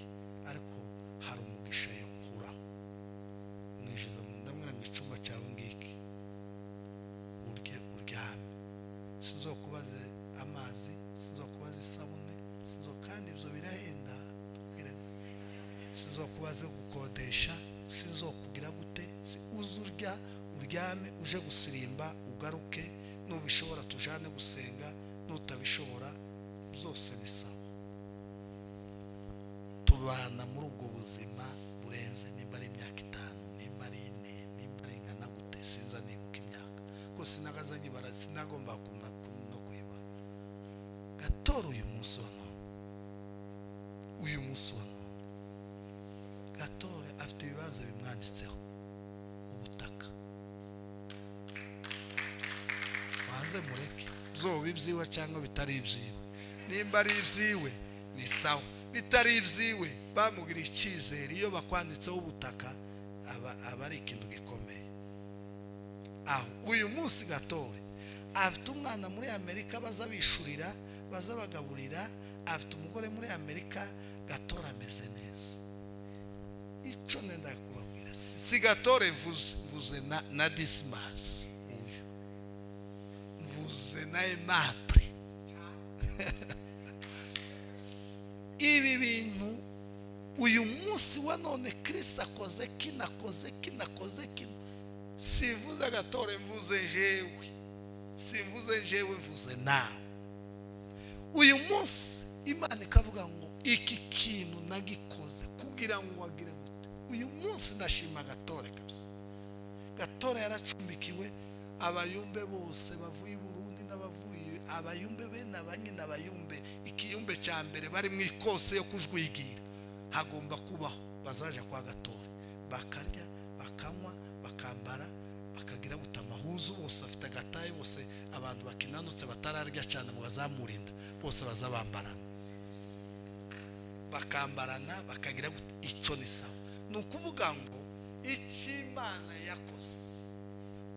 ariko hari umugisha yankuraho. Mwishiza ndamwira ngo icyumba cyawe ngiki, uryame, sinzokubaze amazi, sinzokubaze isabune, kandi ibyo birahenda, sinzokubaze gukodesha, sinzokugira gute, uzurya uryame, uje gusirimba ugaruke, nubishobora tujane gusenga, nutabishobora byose ni sawa. Tubana muri ubwo buzima burenze, nimba ari imyaka 5, nimba ari 4, nimba ari ingana gute, sinza nibuka imyaka, ko sinagazanye sinagomba no kuyibara. Gatore uyu munsi wa none, Gatore afite ibibazo bimwanditseho ubutaka. Wanze mureke byoba ibyiwe cyangwa bitari ibyiwe. Nimba ari ibyiwe ni sawa, bitari ibyiwe bamugira icyizere. Iyo bakwanditseho ubutaka aba ari ikintu gikomeye. Aho uyu munsi Gatore afite umwana muri Amerika, bazabishurira, bazabagaburira, afite umugore muri Amerika. Gatore ameze neza. Icyo nenda kubabwira, si Gatore mvuze na Dismas, uyu mvuze na Aimable. Ibi bintu uyu munsi wa none Kristo akoze kinakoze simvuze Gatore, mvuze jewe, simvuze jewe, mvuze nawe. Uyu munsi Imana ikavuga ngo iki kintu nagikoze kugira ngo agire gute. Uyu munsi ndashima Gatore kabisa. Gatore yaracumbikiwe, abayumbe bose bavuye i Burundi n'abavuye abayumbe bene abanyina abayumbe ikiyumbe cya mbere bari mu ikose yo kujwigira hagomba kubaho bazaja kwa gatore bakarya bakanywa bakambara bakagira gutamahuzu bose afite agataye bose abantu bakinanutse batararya cyane ngo bazamurinda bose bazabambarana bakambarana bakagira icyo ni sawa. Ni ukuvuga ngo Imana yakoze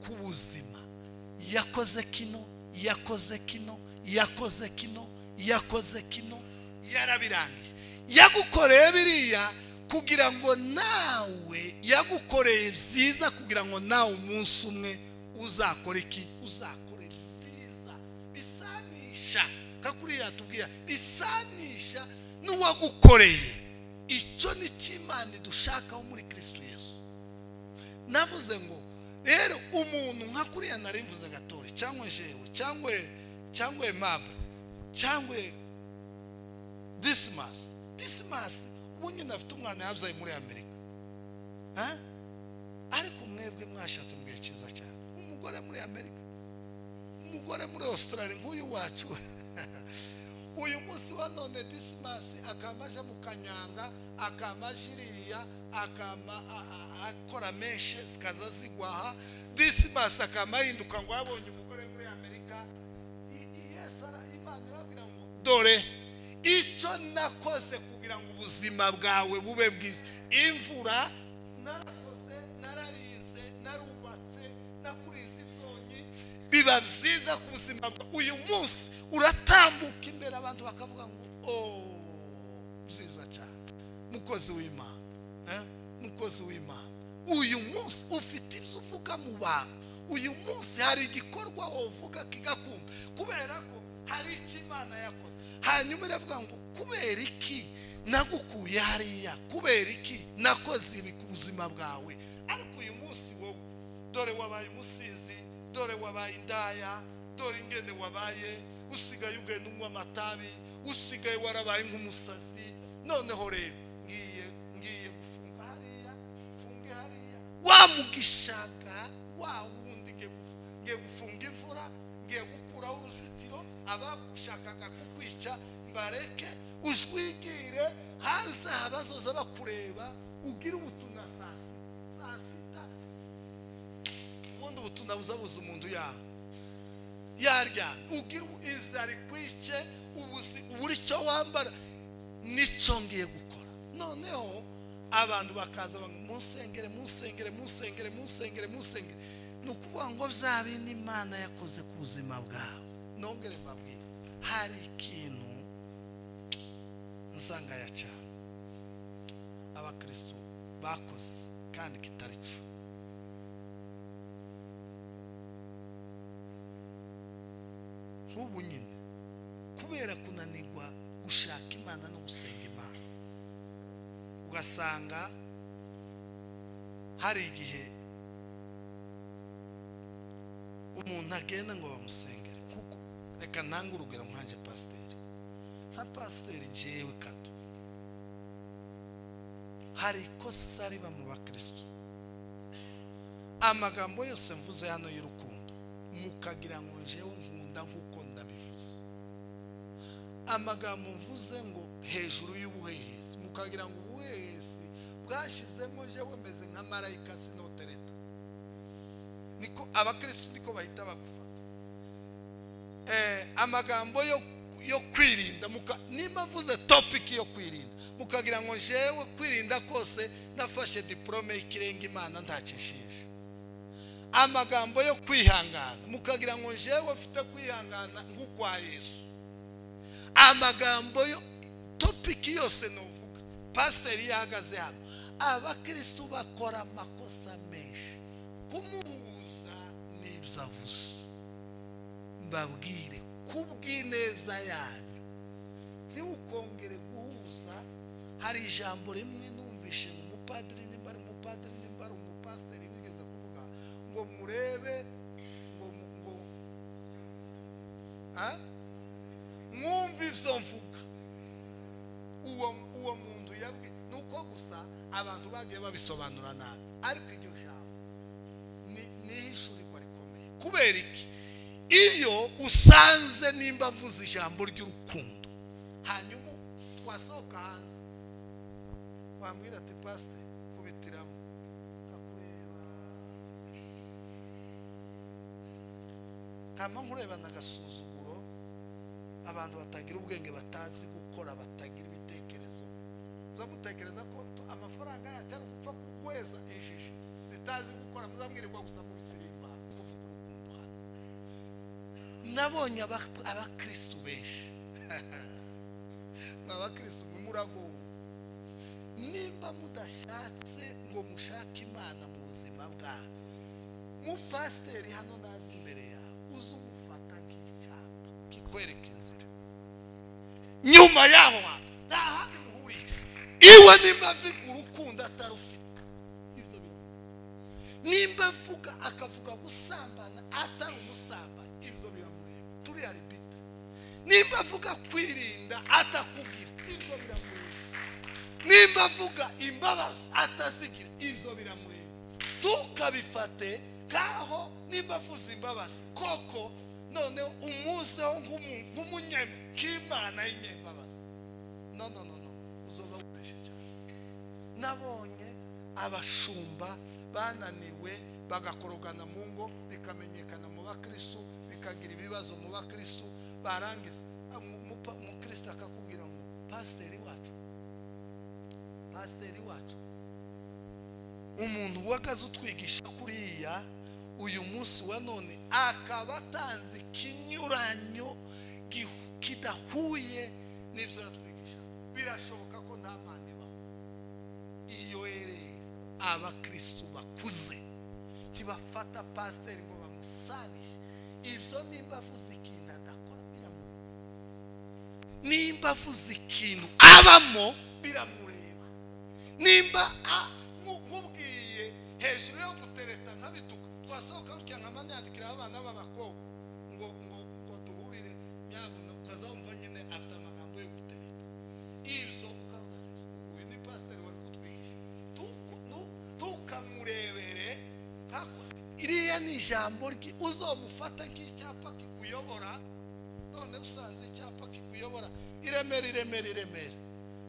ku buzima yakoze kino yakoze kino yakoze kino yakoze kino yarabirangije yagukoreye biriya kugira ngo nawe yagukoreye byiza kugira ngo nawe umunsi umwe uzakore iki uzakore byiza bisanisha kakuriya tubwira bisanisha n'uwagukoreye. Icyo ni cy'Imana dushakaho muri Kristo Yesu. Navuze ngo rero umuntu nka kuriya narimvuze gatore cyangwa jewe cyangwa Aimable cyangwa Dismas ubunye nafite umwana yabyaye muri Amerika ariko mwebwe mwashatse mu gihe cyiza cyane umugore muri Amerika umugore muri Australia nguyu wacu uyu munsi wa none Dismas akamaje mu kanyanga akamajiriya akora meshe zikaza zigwaha Dismas akamahinduka ngo abonye umugore muri Amerika. Imana irabwira ngo dore icyo nakoze kugira ngo ubuzima bwawe bube bwiza. Imvura narakoze nararinze narubatse nakuriza ibyonyi biba byiza ku buzima bwawe. Uyu munsi uratambuka imbere abantu bakavuga ngo byiza cyane mukozi w'Imana mukozi w'Imana. Uyu munsi ufite ibyo uvuga mu bantu. Uyu munsi hari igikorwa uvuga kigakunda kubera ko hari icyo Imana yakoze. Hanyuma iravuga ngo kubera iki nagukuye hariya kubera iki nakoze ibi ku buzima bwawe. Ariko uyu munsi wowe dore wabaye umusinzi dore wabaye indaya dore ingene wabaye usigaye ugenda unywa amatabi usigaye warabaye nk'umusazi. Noneho rero ngiye gufunga hariya funge hariya wamugishaga wa wundi ngiye gufunga imvura ngiye gukuraho uruzitiro abagushakaga kukwica mbareke uswigire hanze abazoza bakureba ugira ubutuna saa sita ubundi ubutuna buzabuza umuntu yarya ugira inzara ikwice uburi cyo wambara nicyo ngiye gukora. Noneho abantu bakaza munsengere ni ukuvuga ngo bya bindi Imana yakoze ku buzima bwawe. Nongere mbabwire hari ikintu nsangaya cyane abakristo bakoze kandi kitari cyo. Nk'ubu nyine kubera kunanirwa gushaka Imana no gusenga Imana ugasanga hari igihe umuntu agenda ngo bamusengere. Kuko reka ntange urugero nkanje pasiteri nka pasiteri njyewe kato hari ikosa riba mu bakristo. Amagambo yose mvuze hano y'urukundo mukagira ngo njyewe nkunda nk'uko ndabivuze. Amagambo mvuze ngo hejuru y'ubuhehesi mukagira ngo ubuhehesi bwashizemo njyewe meze nka marayika sinotereta. Niko abakristo niko bahita bagufata. Amagambo yo kwirinda nimba mvuze topic yo kwirinda mukagira ngo njyewe kwirinda kose nafashe diplome y'ikirenga Imana ntacishije. Amagambo yo kwihangana mukagira ngo njyewe mfite kwihangana nk'ukwa Yesu. Amagambo yo topic yose novuga pasiteri yahagaze hano abakristo bakora amakosa menshi kumuhuza n'ibyo avuze. Mbabwire kubw'ineza yanyu ntiukongere guhuza. Hari ijambo rimwe numvishe umupadiri nimba ari umupadiri nimba ari umupasiteri wigeze kuvuga ngo murebe ngo mwumve ibyo mvuga. Uwo muntu yabwiye nuko gusa abantu bagiye babisobanura nabi ariko iryo jambo ni ishurirwa rikomeye. Kubera iki iyo usanze nimba avuze ijambo ry'urukundo hanyuma twasohoka hanze wambwira ati pastor kubitiramo kakureba kama nkureba nagasuzuguro abantu batagira ubwenge batazi gukora batagira ibitekerezo uzamutekereza ko amafaranga yatari gupfa kukweza injiji zitazi gukora muzamwirirwa gusa mu bisirimba kuvuga urukundo hano nabonye abakristo benshi abakristo murago nimba mudashatse ngo mushake Imana mu buzima bwanyu mu pasiteri hano nazi imbere yawe uzumufata nk'icyapa kikwereka inzira nyuma yaho nta handi muhuriye iwe nimba avuga urukundo atarufite ibyo nimba avuga akavuga gusambana atari umusambana ibyo biramureba turi aribita nimba avuga kwirinda atakubwira ibyo biramureba nimba avuga imbabazi atasigira ibyo biramureba tukabifate kaho nimba avuze imbabazi koko none umuzeho nk'umunyeme k'Imana y'inyembabazi no uzoba wubeshe cyane nabonye abashumba bananiwe bagakorogana mu ngo bikamenyekana mu bakristo bikagira ibibazo mu bakristo barangiza umukristo akakubwira ngo pasiteri wacu umuntu wagaze utwigisha kuriya uyu munsi wa none akaba atanze ikinyuranyo kidahuye n'ibyo yatwigisha birashoboka ko nta Mana ibaho iyo abakristo bakuze ntibafata pasiteri ngo bamusanishe ibyo nimba avuze ikintu adakora biramureba nimba avuze ikintu abamo biramureba nimba mubwiye hejuru yo gutereta nk'abituka twasohoka gutya nk'amani yandikira abana b'abakobwa ngo duhurire nyabuna ukazamva nyine afite amagambo yo gutereta ibyo uyu ni pasiteri wari kutwigisha tukamurebere iriya ni ijambo rye uzomufata nk'icyapa kikuyobora none usanze icyapa kikuyobora iremere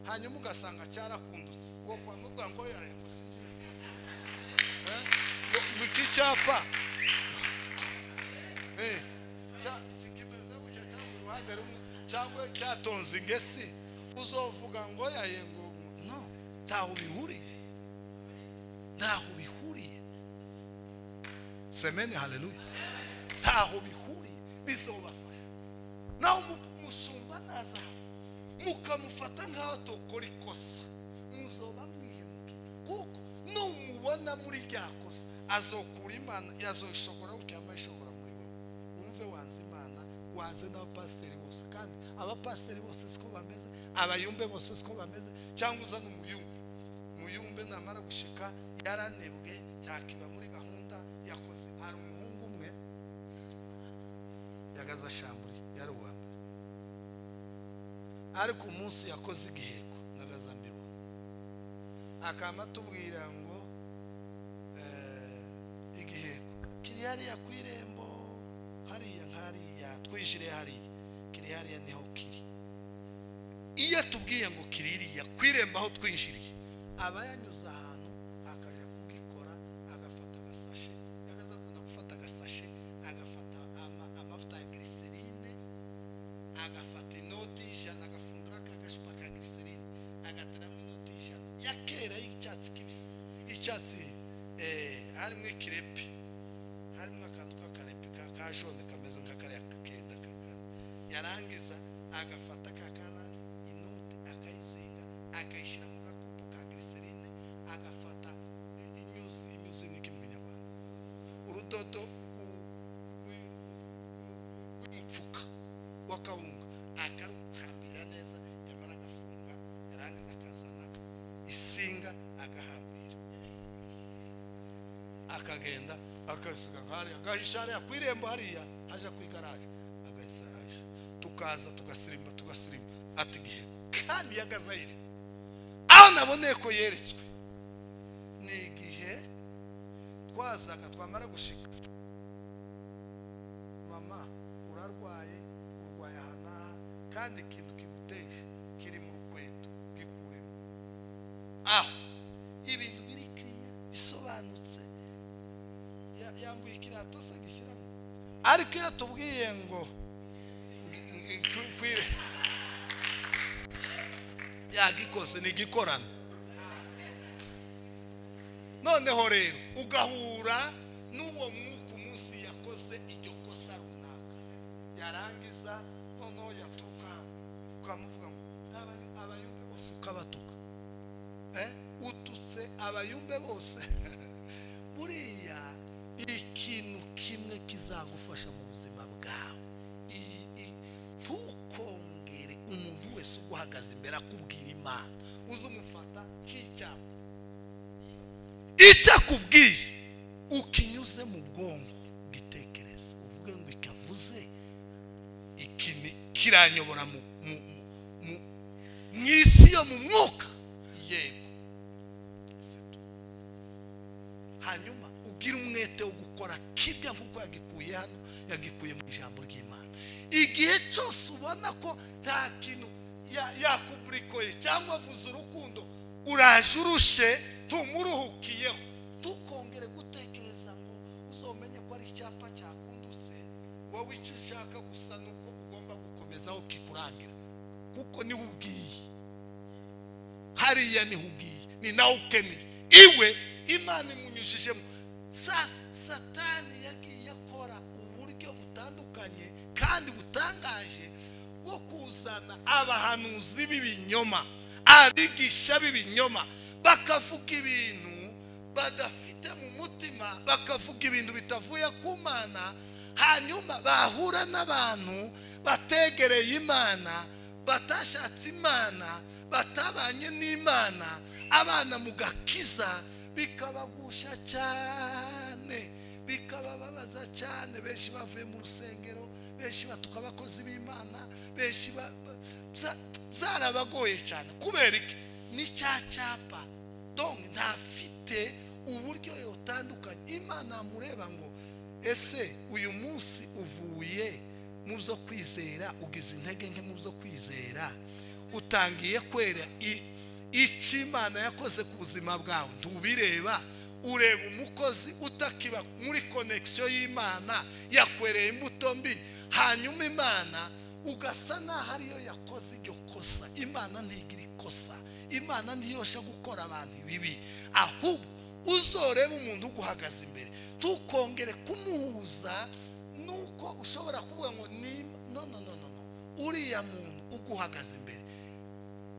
hanyuma ugasanga cyarakundutse ngo kwa mubwa ngo yarengo iki cyapa kimeze gutya cyangwa uruhande rumwe cyangwa cyatonze ingesi uzovuga ngo yayengo no ntaho bihuriye semeni haleluya ntaho bihuriye bizobafasha naho musumba naza mukamufata nk'aho tokora ikosa muzoba mwihemuka kuko numubona muri rya kosa azokura Imana yazoshobora gukama ishobora muri wowe umve wanze Imana wanze n'abapasiteri bose kandi abapasiteri bose siko bameze abayumbe bose siko bameze cyangwa uzana umuyumbe namara gushika yaranebwe ntakiba muri gahunda yakoze hari umuhungu umwe yagaza shamburi yari uwambere ariko umunsi yakoze igiheko nagaza mbibona akama tubwira ngo igiheko kiri hariya ku irembo hariya twishire hariya kiri hariya niho kiri iyo tubwiye ngo kiririya ku irembo aho twinjiriye aba yanyuze ahantu akajya kugikora agafata agasashe yagaza gufata agasashe agafata amavuta ya glycerine agafata inoti y'ijana agafundura akagashupa ka glycerine agateramo inoti y'ijana ya kera y'icyatsi kibisi icyatsi harimo ikirepe harimo akantu k'akarepe ka jone kameze nk'akariya kakenda yarangiza agafata kakana inoti akayizinga akayishyira mu gakopo ka glycerine agafata inyuzi n'iki mu Kinyarwanda urudodo rw'umupfuka w'akawunga akarukambira neza yamara agafunga yarangiza akazana isinga agahambira akagenda akasiga nk'ariya agahisha hariya ku irembo hariya haja ku igaraje agahisaraje tukaza tugasirimba ati igihe kandi yagazayire aho naboneye ko yeretswe ni igihe twazaga twamara gushika mama urarwaye urwaye aha n'aha kandi ikintu kiguteje kiri mu rukweto gikuremo aho ibintu biri kiriya bisobanutse yambuye ikirato se gishyiramo ariko iyo tubwiye ngo yagikose n'igikorano noneho rero ugahura n'uwo mwuka umunsi yakoze iryo kosa runaka yarangiza noneho yaturuka ukamuvuga ngo abayumbe bose ukabatuka ututse abayumbe bose buriya ikintu kimwe kizagufasha mu buzima bwawe ntukongere umuntu wese uguhagaze imbere akubwira imana uze umufata nk'icyapa icyo akubwiye ukinyuze mu bwonko gitekereza uvuge ngo ikavuze ikini kiranyobora mu isi yo mu mwuka yego hanyuma ugira umwete wo gukora kirya nkuko yagikuye hano yagikuye mu ijambo ry'Imana igihe cyose ubona ko nta kintu yakubrikoye cyangwa avuze urukundo uraje urushe ntumuruhukiyeho tukongere gutekereza ngo uzomenye ko ari icyapa cyakundutse wowe icyo ushaka gusa nuko ugomba gukomezaho kikurangira kuko niho ubwiye hariya niho ubwiye ni nawe ukeneye iwe Imana imunyujijemo satani yagiye akora uburyo butandukanye kandi butangaje bwo kuzana abahanuzi b'ibinyoma abigisha b'ibinyoma bakavuga ibintu badafite mu mutima bakavuga ibintu bitavuye ku Mana hanyuma bahura n'abantu bategereye Imana batashatse Imana batabanye n'Imana abana mugakiza bikabagusha cyane bikabababaza cyane benshi bavuye mu rusengero benshi batuka abakozi b'Imana benshi zarabagoye cyane kubera iki ni cyapa donc ntafite uburyo yotandukanye Imana amureba ngo ese uyu munsi uvuye mu byo kwizera ugize intege nke mu byo kwizera utangiye kwera icyo Imana yakoze ku buzima bwawe ntubireba ureba umukozi utakiba muri connection y'Imana yakwereye imbuto mbi hanyuma Imana ugasa naho ariyo yakoze iryo kosa Imana ntigira ikosa Imana ntiyosha gukora abantu bibi ahubwo uzoreba umuntu uguhagaze imbere tukongere kumuhuza nuko ushobora kuvuga ngo no uriya muntu uguhagaze imbere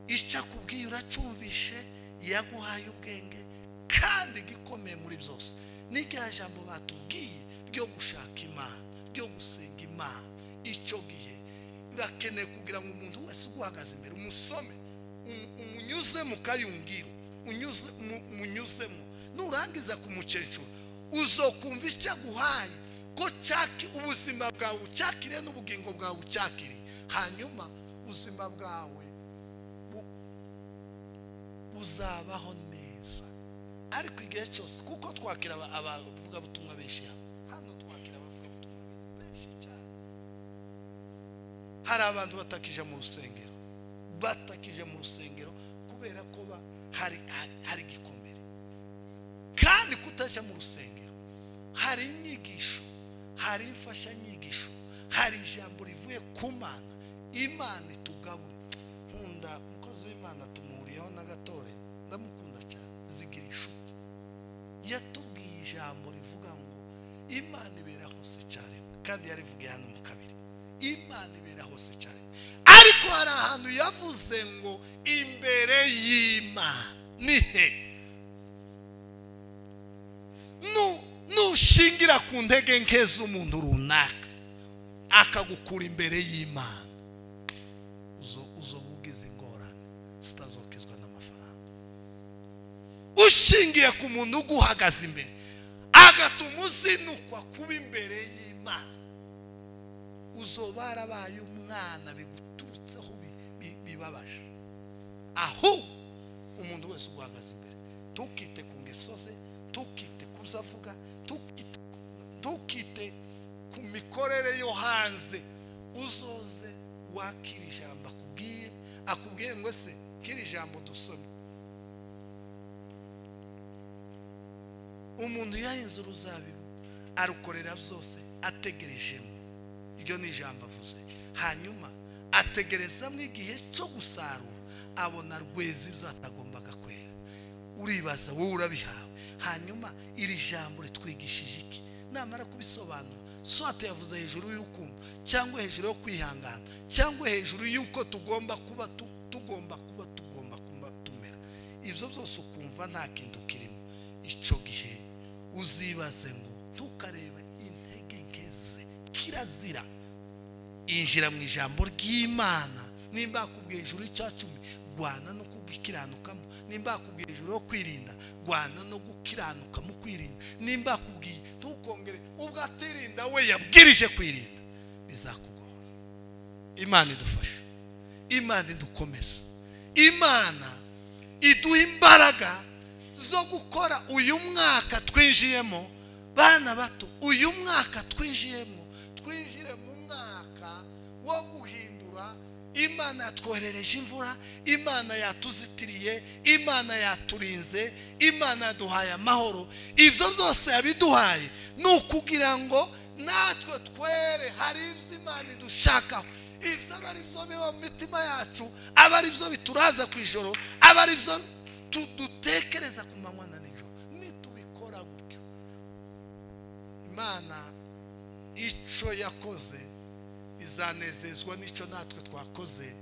icyo akubwiye uracyumvishe yaguhaye ubwenge kandi gikomeye muri byose n'irya jambo batubwiye ryo gushaka Imana ryo gusenga Imana icyo gihe urakeneye kugira ngo umuntu wese uguhagaze imbere umusome umunyuze mu kayungiro umunyuzemo nurangiza kumucecura uzokumva icyo aguhaye ko cyaki ubuzima bwawe ucyakire n'ubugingo bwawe ucyakire hanyuma ubuzima bwawe buzabaho neza ariko igihe cyose kuko twakira abavuga butumwa benshi hano twakira abavuga butumwa benshi cyane hari abantu batakije mu rusengero kubera ko hari gikomere kandi kutajya mu rusengero hari inyigisho hari imfashanyigisho hari ijambo rivuye ku Mana Imana itugabura nkunda umukozi w'Imana tumuhuriyeho na Gatore ndamukunda cyane zigira inshuti yatubwiye ijambo rivuga ngo Imana ibera hose cyane kandi yarivugiye hano mu kabiri Imana ibera hose cyane ariko hari ahantu yavuze ngo imbere y'Imana ni he nushingira ku ntege nke z'umuntu runaka akagukura imbere y'Imana uzobugize ingorane zitazokizwa n'amafaranga ushingiye ku muntu uguhagaze imbere agatuma uzinukwa kuba imbere y'Imana uzobarabaye umwana biguturutseho bibabaje ahubwo umuntu wese uguhagaze imbere ntukite ku ngeso ze ntukite ku byo avuga ntukite ku mikorere yo hanze uzoze wakira ijambo akubwiye ngo se kiri jambo dusome. Umuntu yahinze uruzabibu arukorera byose ategerejemo, iryo ni ijambo avuze. Hanyuma ategerezamo igihe cyo gusarura, abona rweza ibyo atagombaga kwera. Uribaza wowe urabihawe. Hanyuma iri jambo ritwigishije iki? Namara kubisobanura, swate yavuze hejuru y'urukundo, cyangwa hejuru yo kwihangana, cyangwa hejuru y'uko tugomba kuba tumera. Ibyo byose ukumva nta kintu kirimo. Icyo gihe uzibaze ngo ntukarebe intege nkeze, kirazira. Injira mu ijambo ry'Imana. Nimba akubwiye hejuru y'Icyacumi, rwana no kugikiranukamo. Nimba akubwiye hejuru yo kwirinda, rwana no gukiranuka mu kwirinda. Nimba akubwiye ntukongere ubwo atirinda we yabwirije kwirinda, bizakugora. Imana idufashe, Imana idukomeze, Imana iduha imbaraga zo gukora uyu mwaka twinjiyemo. Bana bato, uyu mwaka twinjiyemo, twinjire mu mwaka wo guhindura. Imana yatwoherereje imvura, Imana yatuzitiriye, Imana yaturinze, Imana yaduhaye amahoro. Ibyo byose yabiduhaye ni ukugira ngo natwe twere. Hari ibyo Imana idushakaho, ibyo aba ari byo biba mu mitima yacu, aba ari byo bituraza ku ijoro, aba ari byo dutekereza ku manywa na nijoro. Nitubikora gutyo, Imana icyo yakoze izanezezwa n'icyo natwe twakoze.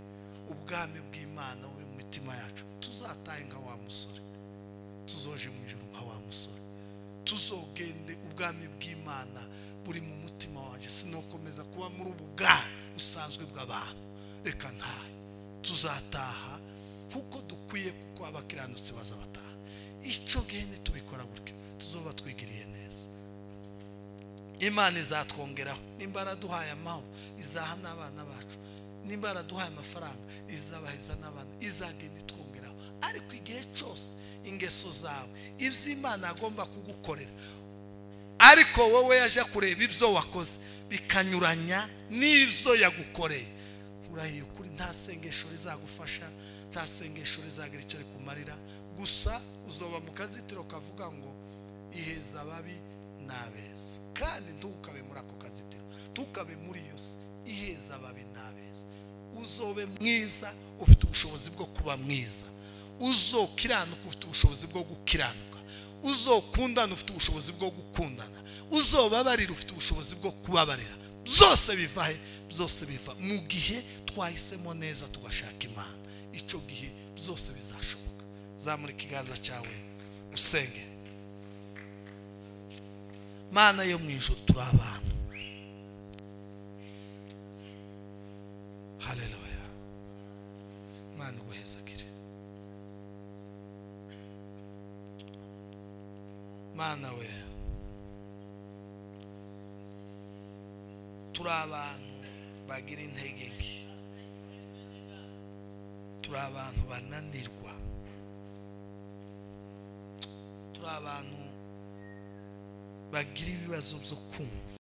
Ubwami bw'Imana bube mu mitima yacu. Tuzatahe nka wa musore, tuzoje mu ijoro nka wa musore, tuzogende ubwami bw'Imana buri mu mutima waje. Sinokomeza kuba muri ubu bwami busanzwe bw'abantu. Reka ntahe, tuzataha kuko dukwiye, kuko abakiranutsi bazabataha. Icyo gihe nitubikora gutyo, tuzoba twigiriye neza. Imana izatwongeraho. Nimba araduhaye amahoro, izaha n'abana bacu. Nimba araduhaye amafaranga, izabaheza n'abana, izagenda itwongeraho. Ariko igihe cyose ingeso zawe, ibyo Imana agomba kugukorera, ariko wowe yaje kureba ibyo wakoze bikanyuranya n'ibyo yagukoreye, urahiye ukuri nta sengesho rizagufasha, nta sengesho rizagira icyo rikumarira. Gusa uzoba mu kazitiro kavuga ngo iheza ababi n'abeza. Kandi ntukabe muri ako kazitiro, ntukabe muri iyo si. Iheza ababi n'abeza. Uzobe mwiza ufite ubushobozi bwo kuba mwiza, uzokiranuka ufite ubushobozi bwo gukiranuka, uzokundana ufite ubushobozi bwo gukundana, uzobabarira ufite ubushobozi bwo kubabarira. Byose biva he? Byose biva mu gihe twahisemo neza tugashaka Imana. Icyo gihe byose bizashoboka. Zamura ikiganza cyawe usenge. Mana yo mu ijuru, turi abantu. Haleluya. Mana guhezagire. Mana we, turi abantu bagira intege nke, turi abantu bananirwa, turi abantu bagira ibibazo byo kumva.